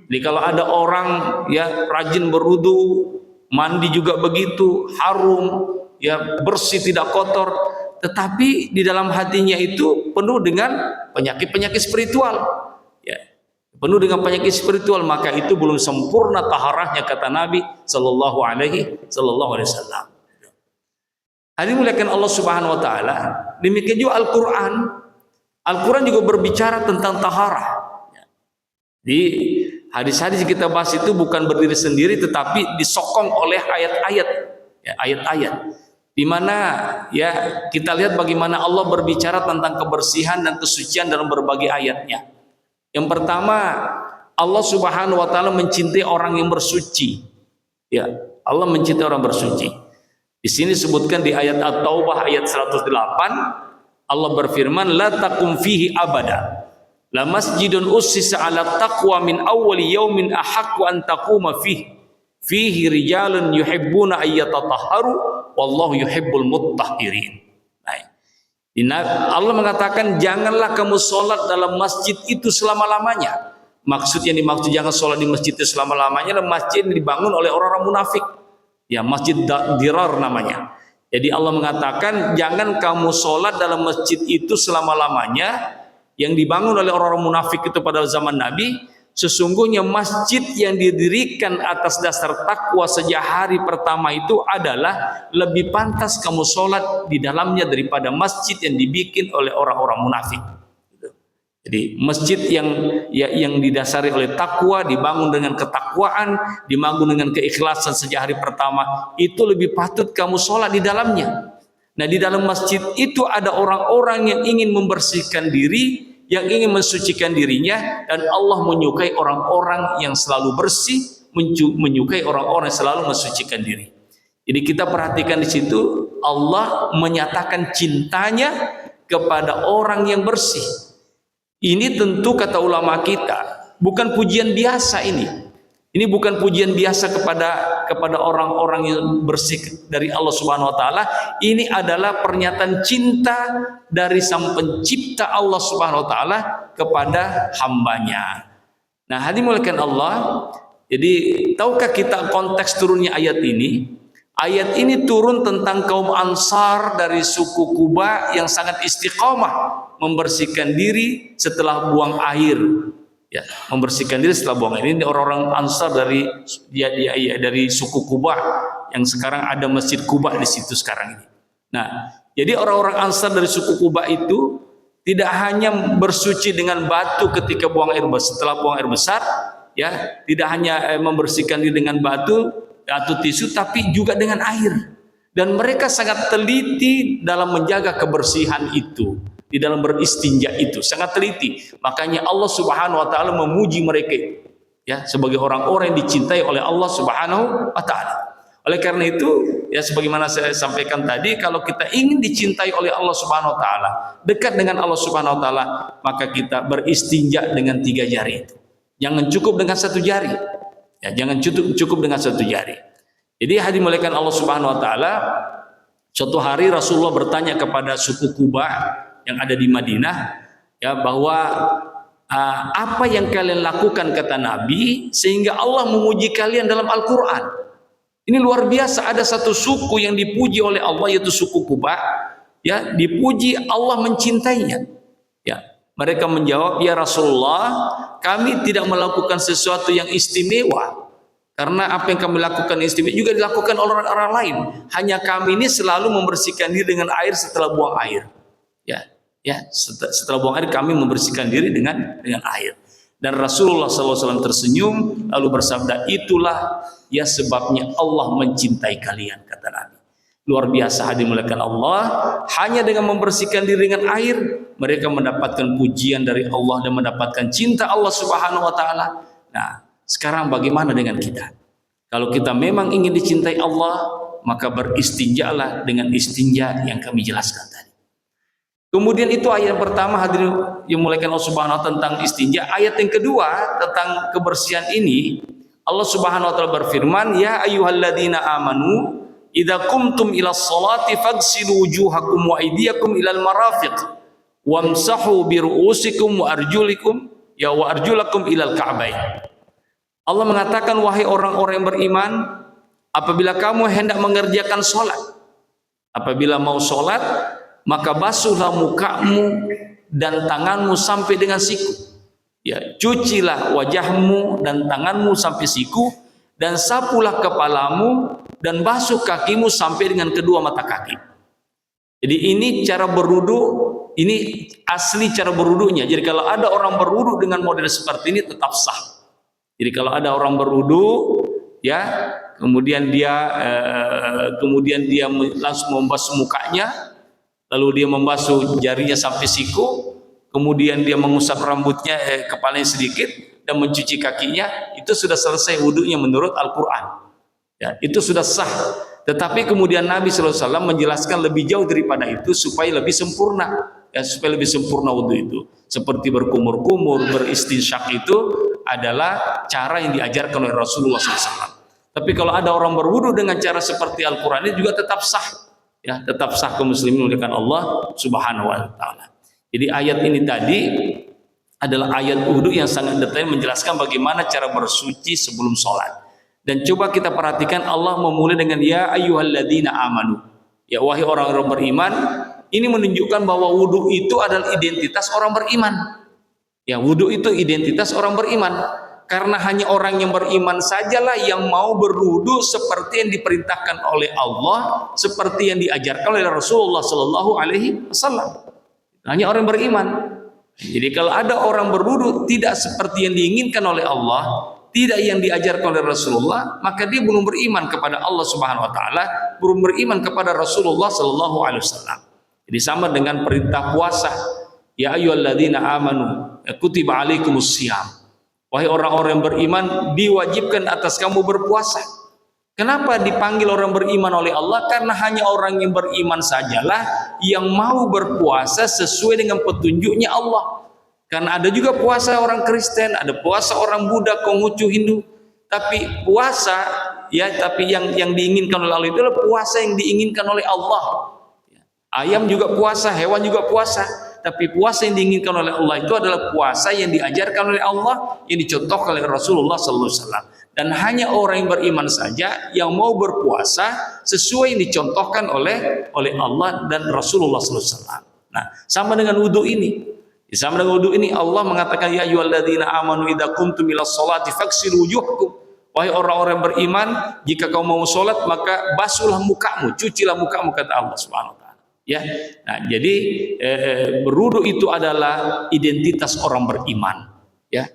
Jadi kalau ada orang ya rajin berwudu, mandi juga begitu, harum, ya bersih tidak kotor, tetapi di dalam hatinya itu penuh dengan penyakit-penyakit spiritual, ya. Penuh dengan penyakit spiritual, maka itu belum sempurna taharahnya, kata Nabi sallallahu alaihi wasallam. Hadirin muliakan Allah Subhanahu wa taala. Demikian juga Al-Qur'an. Al-Qur'an juga berbicara tentang taharah. Di hadis-hadis kita bahas itu bukan berdiri sendiri, tetapi disokong oleh ayat-ayat, ya, ayat-ayat. Di mana ya kita lihat bagaimana Allah berbicara tentang kebersihan dan kesucian dalam berbagai ayatnya. Yang pertama, Allah Subhanahu wa taala mencintai orang yang bersuci. Ya, Allah mencintai orang bersuci. Di sini disebutkan di ayat At-Taubah ayat 108, Allah berfirman, "La taqum fihi abada. La masjidun ussisa 'ala taqwa min awwali yaumin ahaqqu an taquma fihi. Fihi rijalun yuhibbuna ayyatatahharu wallahu yuhibbul muttahhirin." Allah mengatakan janganlah kamu sholat dalam masjid itu selama-lamanya. Maksud yang dimaksud jangan sholat di masjid itu selama-lamanya adalah masjid yang dibangun oleh orang-orang munafik. Ya, masjid dirar namanya. Jadi Allah mengatakan jangan kamu sholat dalam masjid itu selama-lamanya yang dibangun oleh orang-orang munafik itu pada zaman Nabi. Sesungguhnya masjid yang didirikan atas dasar takwa sejak hari pertama itu adalah lebih pantas kamu sholat di dalamnya daripada masjid yang dibikin oleh orang-orang munafik. Jadi masjid yang didasari oleh takwa, dibangun dengan ketakwaan, dibangun dengan keikhlasan sejak hari pertama, itu lebih patut kamu sholat di dalamnya. Nah, di dalam masjid itu ada orang-orang yang ingin membersihkan diri, yang ingin mensucikan dirinya, dan Allah menyukai orang-orang yang selalu bersih, menyukai orang-orang yang selalu mensucikan diri. Jadi kita perhatikan di situ Allah menyatakan cintanya kepada orang yang bersih. Ini tentu kata ulama kita bukan pujian biasa ini. Ini bukan pujian biasa kepada orang-orang yang bersih dari Allah Subhanahu wa taala. Ini adalah pernyataan cinta dari Sang Pencipta Allah Subhanahu wa taala kepada hambanya. Nah, hadirin muliakan Allah, jadi tahukah kita konteks turunnya ayat ini? Ayat ini turun tentang kaum Ansar dari suku Quba yang sangat istiqomah membersihkan diri setelah buang air. Ya, membersihkan diri setelah buang air. Ini orang-orang Ansar dari suku Quba yang sekarang ada Masjid Quba di situ sekarang ini. Nah, jadi orang-orang Ansar dari suku Quba itu tidak hanya bersuci dengan batu ketika buang air besar, setelah buang air besar, ya, tidak hanya membersihkan diri dengan batu atau tisu, tapi juga dengan air. Dan mereka sangat teliti dalam menjaga kebersihan itu, di dalam beristinja itu sangat teliti. Makanya Allah Subhanahu wa taala memuji mereka, ya, sebagai orang-orang yang dicintai oleh Allah Subhanahu wa taala. Oleh karena itu, ya, sebagaimana saya sampaikan tadi, kalau kita ingin dicintai oleh Allah Subhanahu wa taala, dekat dengan Allah Subhanahu wa taala, maka kita beristinja dengan 3 jari itu. Jangan cukup dengan 1 jari. Ya, jangan cukup dengan 1 jari. Jadi hadirin dimuliakan Allah Subhanahu wa taala, suatu hari Rasulullah bertanya kepada suku Quba yang ada di Madinah, ya, bahwa apa yang kalian lakukan, kata Nabi, sehingga Allah memuji kalian dalam Al-Qur'an. Ini luar biasa, ada satu suku yang dipuji oleh Allah, yaitu suku Quba, ya, dipuji Allah mencintainya. Ya, mereka menjawab, ya Rasulullah, kami tidak melakukan sesuatu yang istimewa. Karena apa yang kami lakukan istimewa juga dilakukan oleh orang lain. Hanya kami ini selalu membersihkan diri dengan air setelah buang air. Ya, setelah buang air kami membersihkan diri dengan air. Dan Rasulullah SAW tersenyum lalu bersabda, itulah ya sebabnya Allah mencintai kalian, kata Nabi. Luar biasa hadirin dimuliakan Allah. Hanya dengan membersihkan diri dengan air, mereka mendapatkan pujian dari Allah dan mendapatkan cinta Allah Subhanahu wa taala. Nah, sekarang bagaimana dengan kita? Kalau kita memang ingin dicintai Allah, maka beristinjalah dengan istinja yang kami jelaskan tadi. Kemudian itu ayat pertama, hadirin yang dimuliakan Allah Subhanahu wa taala, tentang istinja. Ayat yang kedua tentang kebersihan ini, Allah Subhanahu wa taala berfirman, ya ayyuhalladzina amanu idza qumtum ila sholati faghsilu wujuhakum wa aydiyakum ilal marafiq wamsahu bi ru'usikum wa arjulikum wa arjulakum ilal ka'bain. Allah mengatakan, wahai orang-orang yang beriman, apabila kamu hendak mengerjakan sholat, apabila mau sholat, maka basuhlah mukamu dan tanganmu sampai dengan siku. Ya, cucilah wajahmu dan tanganmu sampai siku, dan sapulah kepalamu dan basuh kakimu sampai dengan kedua mata kaki. Jadi ini cara berwudu, ini asli cara berwudunya. Jadi kalau ada orang berwudu dengan model seperti ini tetap sah. Jadi kalau ada orang berwudu, ya, kemudian dia langsung membasuh mukanya, lalu dia membasuh jarinya sampai siku, kemudian dia mengusap rambutnya, kepalanya sedikit, dan mencuci kakinya, itu sudah selesai wudunya menurut Al-Quran. Ya, itu sudah sah. Tetapi kemudian Nabi SAW menjelaskan lebih jauh daripada itu supaya lebih sempurna. Ya, supaya lebih sempurna wudu itu. Seperti berkumur-kumur, beristinsyak itu adalah cara yang diajarkan oleh Rasulullah SAW. Tapi kalau ada orang berwudu dengan cara seperti Al-Quran ini juga tetap sah. Ya, tetap sah kaum muslimin dimuliakan Allah Subhanahu wa taala. Jadi ayat ini tadi adalah ayat wudu yang sangat detail menjelaskan bagaimana cara bersuci sebelum sholat. Dan coba kita perhatikan, Allah memulai dengan ya ayyuhalladzina amanu. Ya, wahai orang-orang beriman. Ini menunjukkan bahwa wudu itu adalah identitas orang beriman. Ya, wudu itu identitas orang beriman. Karena hanya orang yang beriman sajalah yang mau berwudu seperti yang diperintahkan oleh Allah, seperti yang diajarkan oleh Rasulullah Sallallahu Alaihi Wasallam. Hanya orang beriman. Jadi kalau ada orang berwudu tidak seperti yang diinginkan oleh Allah, tidak yang diajarkan oleh Rasulullah, maka dia belum beriman kepada Allah Subhanahu Wa Taala, belum beriman kepada Rasulullah Sallallahu Alaihi Wasallam. Jadi sama dengan perintah puasa. Ya ayyuhalladzina amanu kutiba alaikumus syiyam. Wahai orang-orang yang beriman, diwajibkan atas kamu berpuasa. Kenapa dipanggil orang beriman oleh Allah? Karena hanya orang yang beriman sajalah yang mau berpuasa sesuai dengan petunjuknya Allah. Karena ada juga puasa orang Kristen, ada puasa orang Buddha, Konghucu, Hindu. Tapi puasa, ya, tapi yang diinginkan oleh Allah itu adalah puasa yang diinginkan oleh Allah. Ayam juga puasa, hewan juga puasa. Tapi puasa yang diinginkan oleh Allah itu adalah puasa yang diajarkan oleh Allah, yang dicontohkan oleh Rasulullah SAW. Dan hanya orang yang beriman saja yang mau berpuasa sesuai yang dicontohkan oleh Allah dan Rasulullah SAW. Nah, sama dengan wudu ini. Sama dengan wudu ini Allah mengatakan ya ayyuhalladzina amanu idza qumtum ilas sholati faghsilu wujuhakum. Wahai orang-orang yang beriman, jika kau mau sholat maka basuhlah mukamu, cucilah mukamu, kata Allah Subhanahu wa taala. Ya. Nah, jadi berwudu itu adalah identitas orang beriman, ya,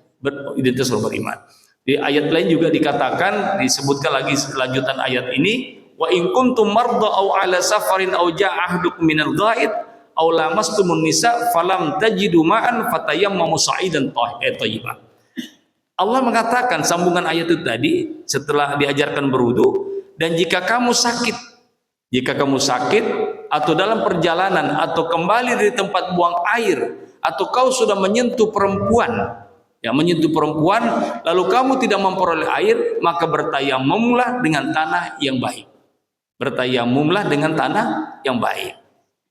identitas orang beriman. Di ayat lain juga dikatakan, disebutkan lagi lanjutan ayat ini, wa in kuntum marda aw ala safarin aw jaa ahdukum minal ghaid aw lamastumun nisa falam tajidu ma'an fatayammamu sa'idan thayyiban. Allah mengatakan sambungan ayat itu tadi setelah diajarkan berwudu, dan jika kamu sakit atau dalam perjalanan atau kembali dari tempat buang air atau kau sudah menyentuh perempuan, lalu kamu tidak memperoleh air, maka bertayamumlah dengan tanah yang baik. Bertayamumlah dengan tanah yang baik.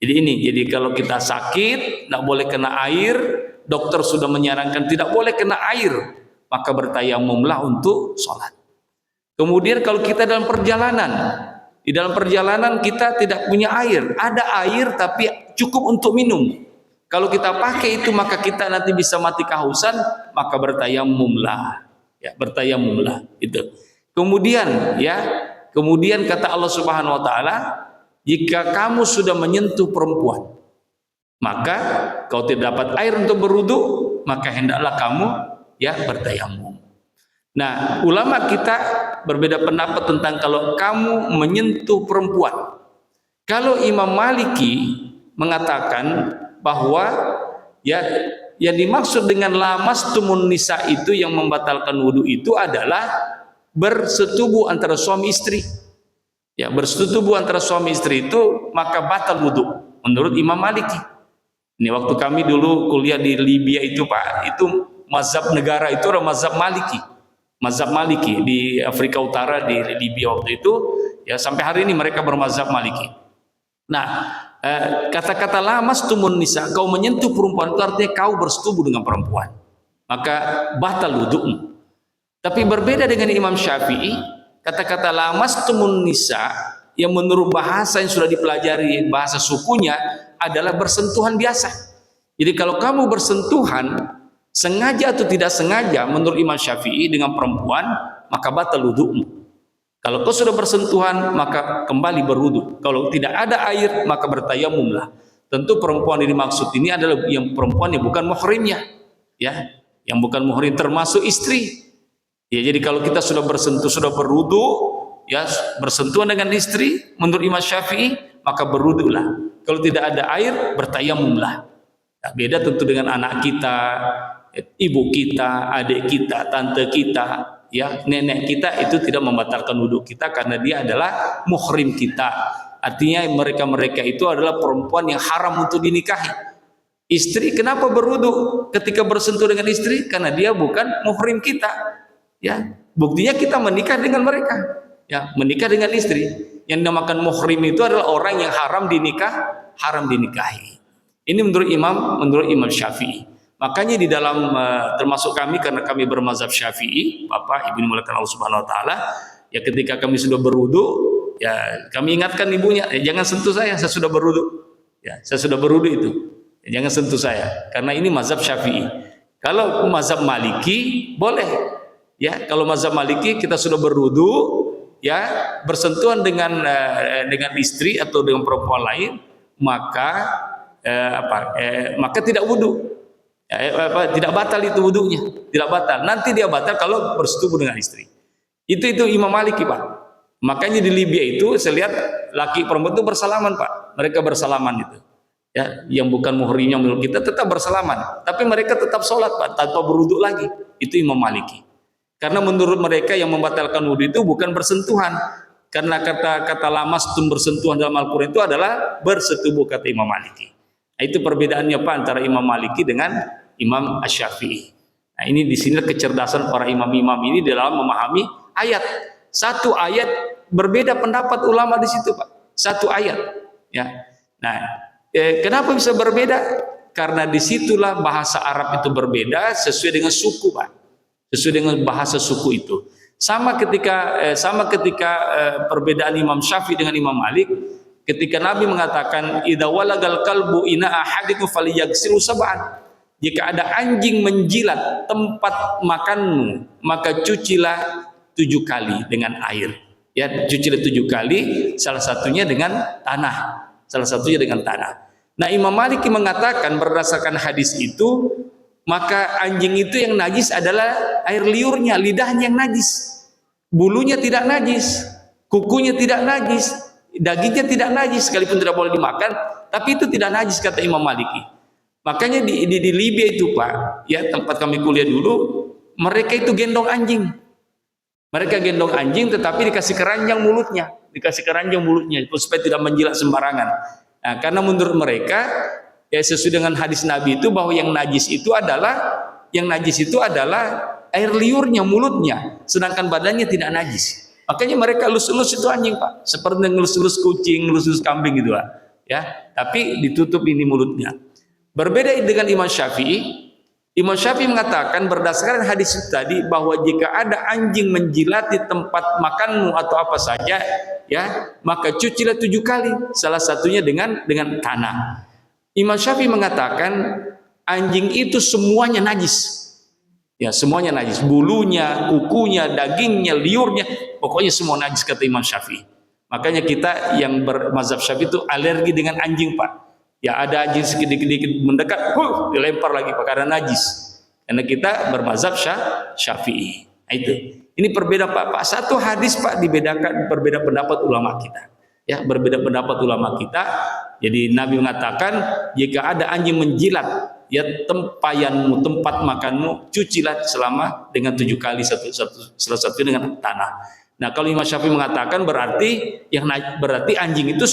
Jadi kalau kita sakit tidak boleh kena air, dokter sudah menyarankan tidak boleh kena air, maka bertayamumlah untuk sholat. Kemudian kalau kita dalam perjalanan, di dalam perjalanan kita tidak punya air, ada air tapi cukup untuk minum. Kalau kita pakai itu maka kita nanti bisa mati kehausan, maka bertayamumlah. Ya, bertayamumlah itu. Kemudian kata Allah Subhanahu wa taala, jika kamu sudah menyentuh perempuan, maka kau tidak dapat air untuk berwudu, maka hendaklah kamu bertayamum. Nah, ulama kita berbeda pendapat tentang kalau kamu menyentuh perempuan. Kalau Imam Maliki mengatakan bahwa yang dimaksud dengan lamastumun nisa itu yang membatalkan wudu itu adalah bersetubuh antara suami istri. Ya, bersetubuh antara suami istri itu maka batal wudu menurut Imam Maliki. Ini waktu kami dulu kuliah di Libya itu Pak, itu mazhab negara itu adalah mazhab Maliki di Afrika Utara, di Libya waktu itu, ya sampai hari ini mereka bermazhab Maliki. Nah, kata-kata lamastumun nisa, kau menyentuh perempuan itu artinya kau bersetubuh dengan perempuan, maka batal wudu'mu. Tapi berbeda dengan Imam Syafi'i, kata-kata lamastumun nisa yang menurut bahasa yang sudah dipelajari, bahasa sukunya adalah bersentuhan biasa. Jadi kalau kamu bersentuhan sengaja atau tidak sengaja menurut Imam Syafi'i dengan perempuan, maka batal wudu'mu. Kalau kau sudah bersentuhan maka kembali berwudu. Kalau tidak ada air maka bertayamumlah. Tentu perempuan yang dimaksud ini adalah yang perempuan yang bukan muhrimnya, ya, yang bukan muhrim termasuk istri. Ya, jadi kalau kita sudah bersentuh, sudah berwudu, ya, bersentuhan dengan istri menurut Imam Syafi'i, maka berwudulah. Kalau tidak ada air bertayamumlah. Nah, beda tentu dengan anak kita, ibu kita, adik kita, tante kita, ya, nenek kita, itu tidak membatalkan wudhu kita karena dia adalah muhrim kita. Artinya mereka itu adalah perempuan yang haram untuk dinikahi. Istri kenapa berwudhu ketika bersentuh dengan istri? Karena dia bukan muhrim kita. Ya, buktinya kita menikah dengan mereka. Ya, menikah dengan istri. Yang dinamakan muhrim itu adalah orang yang haram dinikahi. Ini menurut Imam Syafi'i. Makanya di dalam termasuk kami, karena kami bermazhab Syafi'i, Bapak Ibu dimulakan Allah Subhanahu wa taala, ya ketika kami sudah berwudu, ya kami ingatkan ibunya, jangan sentuh saya sudah berwudu. Ya, saya sudah berwudu itu. Ya, jangan sentuh saya karena ini mazhab Syafi'i. Kalau mazhab Maliki boleh. Ya, kalau mazhab Maliki kita sudah berwudu, ya, bersentuhan dengan istri atau dengan perempuan lain, maka maka tidak wudu. Tidak batal itu wudunya, tidak batal. Nanti dia batal kalau bersetubuh dengan istri. Itu Imam Maliki, Pak. Makanya di Libya itu saya lihat laki perempuan itu bersalaman, Pak. Mereka bersalaman itu. Ya, yang bukan muhrimnya menurut kita tetap bersalaman, tapi mereka tetap sholat, Pak, tanpa berwudu lagi. Itu Imam Maliki. Karena menurut mereka yang membatalkan wudu itu bukan bersentuhan. Karena kata lamastum bersentuhan dalam Al-Quran itu adalah bersetubuh, kata Imam Maliki. Nah, itu perbedaannya Pak antara Imam Maliki dengan Imam Asy-Syafi'i. Nah, ini di sini kecerdasan para imam-imam ini dalam memahami ayat. Satu ayat berbeda pendapat ulama di situ, Pak. Satu ayat, ya. Nah, kenapa bisa berbeda? Karena disitulah bahasa Arab itu berbeda sesuai dengan suku, Pak. Sesuai dengan bahasa suku itu. Sama ketika perbedaan Imam Syafi'i dengan Imam Malik. Ketika Nabi mengatakan idza walagal kalbu ina ahadikum falyaghsilu sab'an. Jika ada anjing menjilat tempat makanmu, maka cucilah 7 kali dengan air. Ya, cucilah 7 kali, salah satunya dengan tanah. salah satunya dengan tanah. Nah, Imam Maliki mengatakan berdasarkan hadis itu, maka anjing itu yang najis adalah air liurnya, lidahnya yang najis. Bulunya tidak najis, kukunya tidak najis, dagingnya tidak najis, sekalipun tidak boleh dimakan, tapi itu tidak najis kata Imam Maliki. Makanya di Libya itu Pak, ya tempat kami kuliah dulu, mereka itu gendong anjing. Mereka gendong anjing tetapi dikasih keranjang mulutnya, supaya tidak menjilat sembarangan. Nah, karena menurut mereka ya sesuai dengan hadis Nabi itu bahwa yang najis itu adalah air liurnya, mulutnya, sedangkan badannya tidak najis. Makanya mereka elus-elus itu anjing Pak, seperti ngelus-elus kucing, ngelus-elus kambing gitu Pak. Ya, tapi ditutup ini mulutnya. Berbeda dengan Imam Syafi'i. Imam Syafi'i mengatakan berdasarkan hadis itu tadi bahwa jika ada anjing menjilati tempat makanmu atau apa saja, ya maka cucilah 7 kali, salah satunya dengan tanah. Imam Syafi'i mengatakan anjing itu semuanya najis. Ya, semuanya najis, bulunya, kukunya, dagingnya, liurnya, pokoknya semua najis kata Imam Syafi'i. Makanya kita yang bermazhab Syafi'i itu alergi dengan anjing Pak. Ya ada anjing sedikit-sedikit mendekat, dilempar lagi Pak karena najis. Karena kita bermazhab Syafi'i. Nah, itu. Ini berbeda Pak. Satu hadis Pak dibedakan, berbeda pendapat ulama kita. Ya, berbeda pendapat ulama kita. Jadi Nabi mengatakan jika ada anjing menjilat ya tempayanmu, tempat makanmu, cucilah selama dengan 7 kali salah satu dengan tanah. Nah, kalau Imam Syafi'i mengatakan berarti anjing itu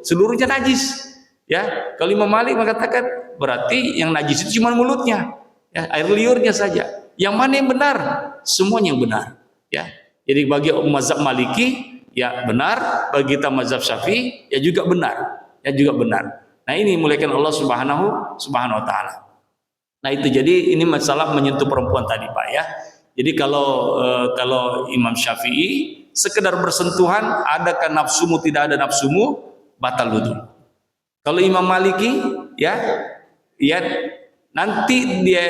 seluruhnya najis. Ya, kalau Imam Malik mengatakan berarti yang najis itu cuma mulutnya, ya, air liurnya saja. Yang mana yang benar? Semuanya yang benar. Ya, jadi bagi mazhab Maliki ya benar, bagi kita mazhab Syafi'i ya juga benar, Nah, ini muliakan Allah Subhanahu wa taala. Nah, itu jadi ini masalah menyentuh perempuan tadi Pak ya. Jadi kalau Imam Syafi'i sekedar bersentuhan, adakah nafsumu, tidak ada nafsumu, batal wudu. Kalau Imam Maliki ya nanti dia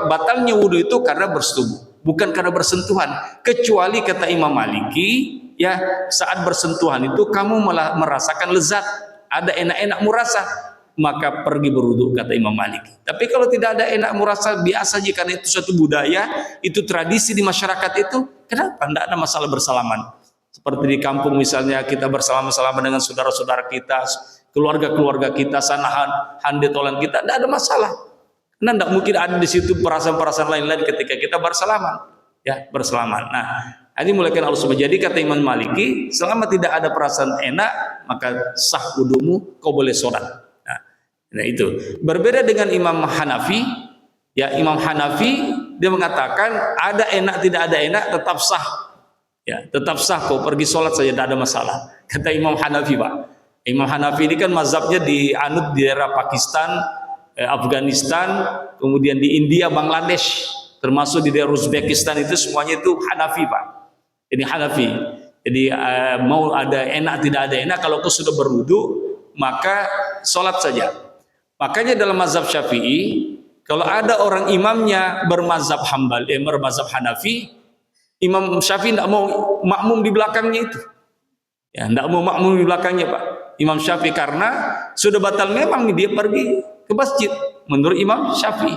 batalnya wudu itu karena bersetubuh, bukan karena bersentuhan. Kecuali kata Imam Maliki ya saat bersentuhan itu kamu malah merasakan lezat, ada enak-enakmu rasa, maka pergi berwudu kata Imam Maliki. Tapi kalau tidak ada enakmu rasa, biasa aja karena itu suatu budaya, itu tradisi di masyarakat itu, kenapa tidak ada masalah bersalaman? Seperti di kampung misalnya kita bersalaman-salaman dengan saudara-saudara kita, keluarga-keluarga kita, sanahan, handetolan kita, tidak ada masalah. Karena tidak mungkin ada di situ perasaan-perasaan lain-lain ketika kita bersalaman, ya bersalaman. Nah, ini muliakan Allah Subhanahu. Jadi kata Imam Maliki, selama tidak ada perasaan enak, maka sah wudumu, kau boleh sholat. Nah, itu berbeda dengan Imam Hanafi. Ya, Imam Hanafi dia mengatakan ada enak tidak ada enak tetap sah. Ya, tetap sah kau pergi sholat saja, tidak ada masalah. Kata Imam Hanafi Pak. Imam Hanafi ini kan mazhabnya dianut di daerah Pakistan, Afghanistan, kemudian di India, Bangladesh, termasuk di daerah Uzbekistan itu semuanya itu Hanafi Pak. Jadi Hanafi. Jadi mau ada enak tidak ada enak, kalau kau sudah berwudu maka sholat saja. Makanya dalam mazhab Syafi'i, kalau ada orang imamnya bermazhab Hanafi, Imam Syafi'i tidak mau makmum di belakangnya itu. Ya, tidak mau makmum di belakangnya Pak. Imam Syafi'i karena sudah batal memang dia pergi ke masjid menurut Imam Syafi'i.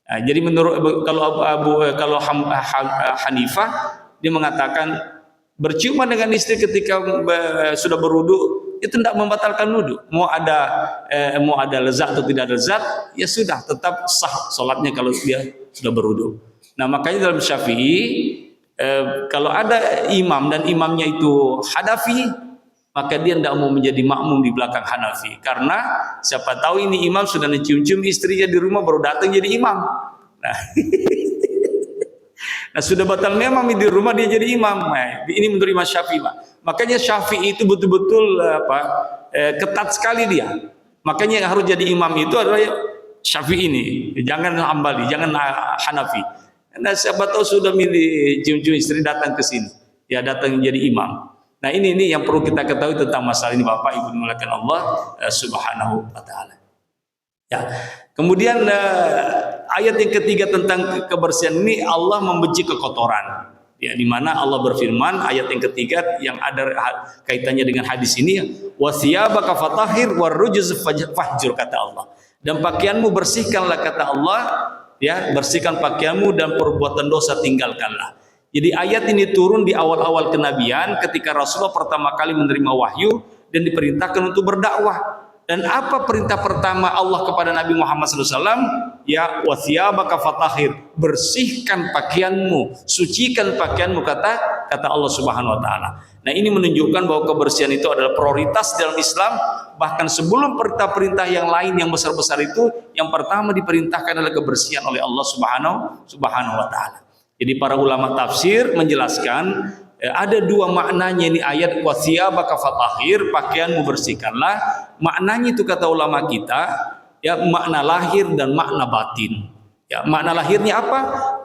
Nah, jadi menurut kalau Hanifah dia mengatakan berciuman dengan istri ketika sudah berwudu itu tidak membatalkan wudu. Mau ada lezat atau tidak lezat, ya sudah tetap sah sholatnya kalau dia sudah berwudu. Nah, makanya dalam Syafi'i kalau ada imam dan imamnya itu Hanafi, maka dia tidak mau menjadi makmum di belakang Hanafi, karena siapa tahu ini imam sudah mencium-cium istrinya di rumah baru datang jadi imam. Nah, sudah batal memang di rumah dia jadi imam. Nah, ini menurut Imam Syafi'i Pak. Makanya Syafi'i itu betul-betul ketat sekali dia. Makanya yang harus jadi imam itu adalah Syafi'i ini, jangan Hambali, jangan Hanafi. Nah, siapa tahu sudah milih cium-cium istri datang ke sini, ya datang jadi imam. Nah, ini yang perlu kita ketahui tentang masalah ini Bapak Ibu dimulakan Allah Subhanahu wa taala. Ya. Kemudian ayat yang ketiga tentang kebersihan ini, Allah membenci kekotoran. Ya, di mana Allah berfirman ayat yang ketiga yang ada kaitannya dengan hadis ini, wasiyabaka fatahhir warrujuz fahjur, kata Allah. Dan pakaianmu bersihkanlah, kata Allah, ya, bersihkan pakaianmu dan perbuatan dosa tinggalkanlah. Jadi ayat ini turun di awal-awal kenabian ketika Rasulullah pertama kali menerima wahyu dan diperintahkan untuk berdakwah. Dan apa perintah pertama Allah kepada Nabi Muhammad SAW? Ya, wasiyabaka fatahhir, bersihkan pakaianmu, sucikan pakaianmu, kata Allah Subhanahu Wa Taala. Nah, ini menunjukkan bahwa kebersihan itu adalah prioritas dalam Islam. Bahkan sebelum perintah-perintah yang lain yang besar-besar itu, yang pertama diperintahkan adalah kebersihan oleh Allah Subhanahu Wa Taala. Jadi para ulama tafsir menjelaskan ada dua maknanya ini ayat wasiyabaka fatahhir, pakaianmu bersihkanlah. Maknanya itu kata ulama kita, ya, makna lahir dan makna batin. Ya, makna lahirnya apa?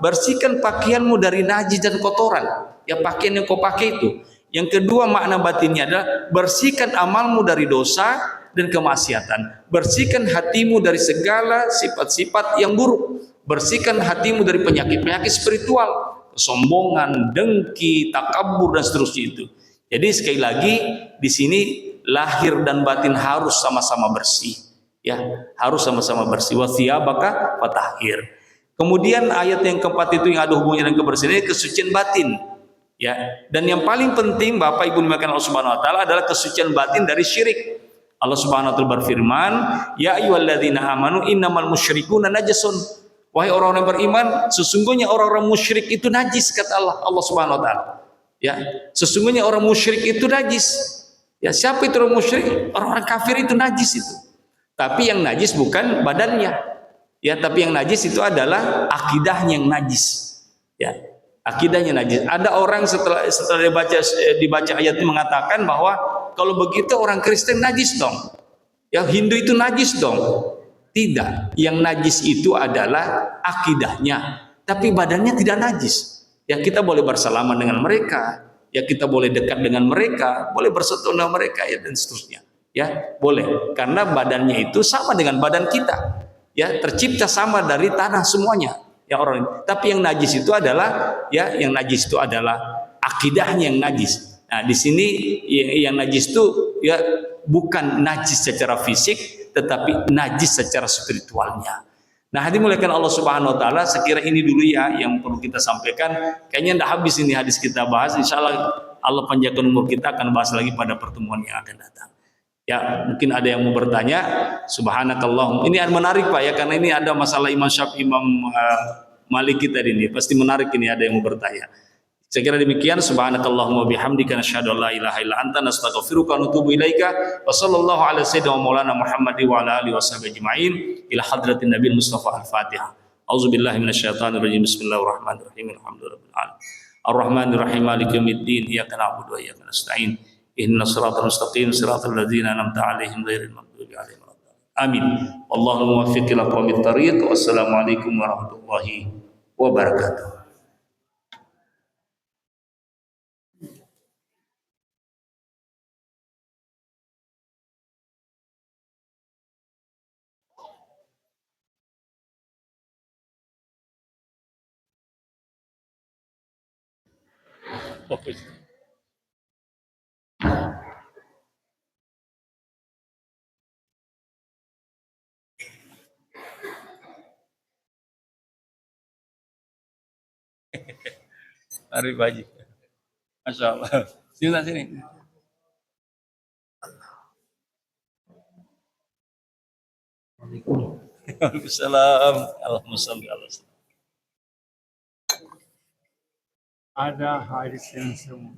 Bersihkan pakaianmu dari najis dan kotoran. Ya, pakaian yang kau pakai itu. Yang kedua makna batinnya adalah bersihkan amalmu dari dosa dan kemaksiatan. Bersihkan hatimu dari segala sifat-sifat yang buruk. Bersihkan hatimu dari penyakit-penyakit spiritual, kesombongan, dengki, takabur dan seterusnya itu. Jadi sekali lagi di sini lahir dan batin harus sama-sama bersih, ya, harus sama-sama bersih. Wasiyabaka fatahhir. Kemudian ayat yang keempat itu yang ada hubungannya dengan kebersihan, kesucian batin, ya. Dan yang paling penting Bapak Ibu dimuliakan Allah Subhanahu Wa Taala adalah kesucian batin dari syirik. Allah Subhanahu Wa Taala berfirman, ya ayyuhalladzina amanu innamal musyrikuuna najasun. Wahai orang-orang beriman, sesungguhnya orang-orang musyrik itu najis, kata Allah Subhanahu Wa Taala. Ya, sesungguhnya orang musyrik itu najis. Ya, siapa itu orang musyrik? Orang-orang kafir itu najis itu. Tapi yang najis bukan badannya. Ya, tapi yang najis itu adalah akidahnya yang najis. Ya, akidahnya najis. Ada orang setelah dibaca ayat itu mengatakan bahwa kalau begitu orang Kristen najis dong. Ya, Hindu itu najis dong. Tidak, yang najis itu adalah akidahnya, tapi badannya tidak najis. Ya, kita boleh bersalaman dengan mereka, ya, kita boleh dekat dengan mereka, boleh bersatu dengan mereka, ya, dan seterusnya. Ya, boleh, karena badannya itu sama dengan badan kita. Ya, tercipta sama dari tanah semuanya. Ya, orang. Tapi yang najis itu adalah, ya, yang najis itu adalah akidahnya yang najis. Nah, di sini yang najis itu, ya, bukan najis secara fisik, tetapi najis secara spiritualnya. Nah, hadirin muliakan Allah Subhanahu Wa Taala, sekira ini dulu ya yang perlu kita sampaikan. Kayaknya tidak habis ini hadis kita bahas. Insya Allah Allah panjangkan umur kita, akan bahas lagi pada pertemuan yang akan datang. Ya, mungkin ada yang mau bertanya. Subhanakallahum. Ini menarik Pak ya, karena ini ada masalah Imam Syafi'i, Imam Malik kita ini. Pasti menarik ini, ada yang mau bertanya. Saya kira demikian. Subhanakallahumma bihamdika nasyhadu an la ilaha illa anta nastaghfiruka wa natubu ilaika. Wa sallallahu ala sayyidina maulana Muhammad wa ala alihi washabihi ajmain ila hadratin nabiyil mustafa al-fatihah. Auzubillahi minasyaitonir rajim. Bismillahirrahmanirrahim. Alhamdulillahirabbil alamin. Arrahmanir rahim maliki yaumiddin. Iyyaka na'budu wa iyyaka nasta'in. Ihdinas siratal mustaqim siratal ladzina an'amta 'alaihim ghairil maghdubi 'alaihim waladdallin. Amin. Allahumma waffiq ila aqwamit thariq. Wassalamualaikum warahmatullahi wabarakatuh. Fokus. Mari Pak Haji. Masya Allah. Sini sini. Waalaikumsalam. Alhamdulillah. Ada hadis yang saya mau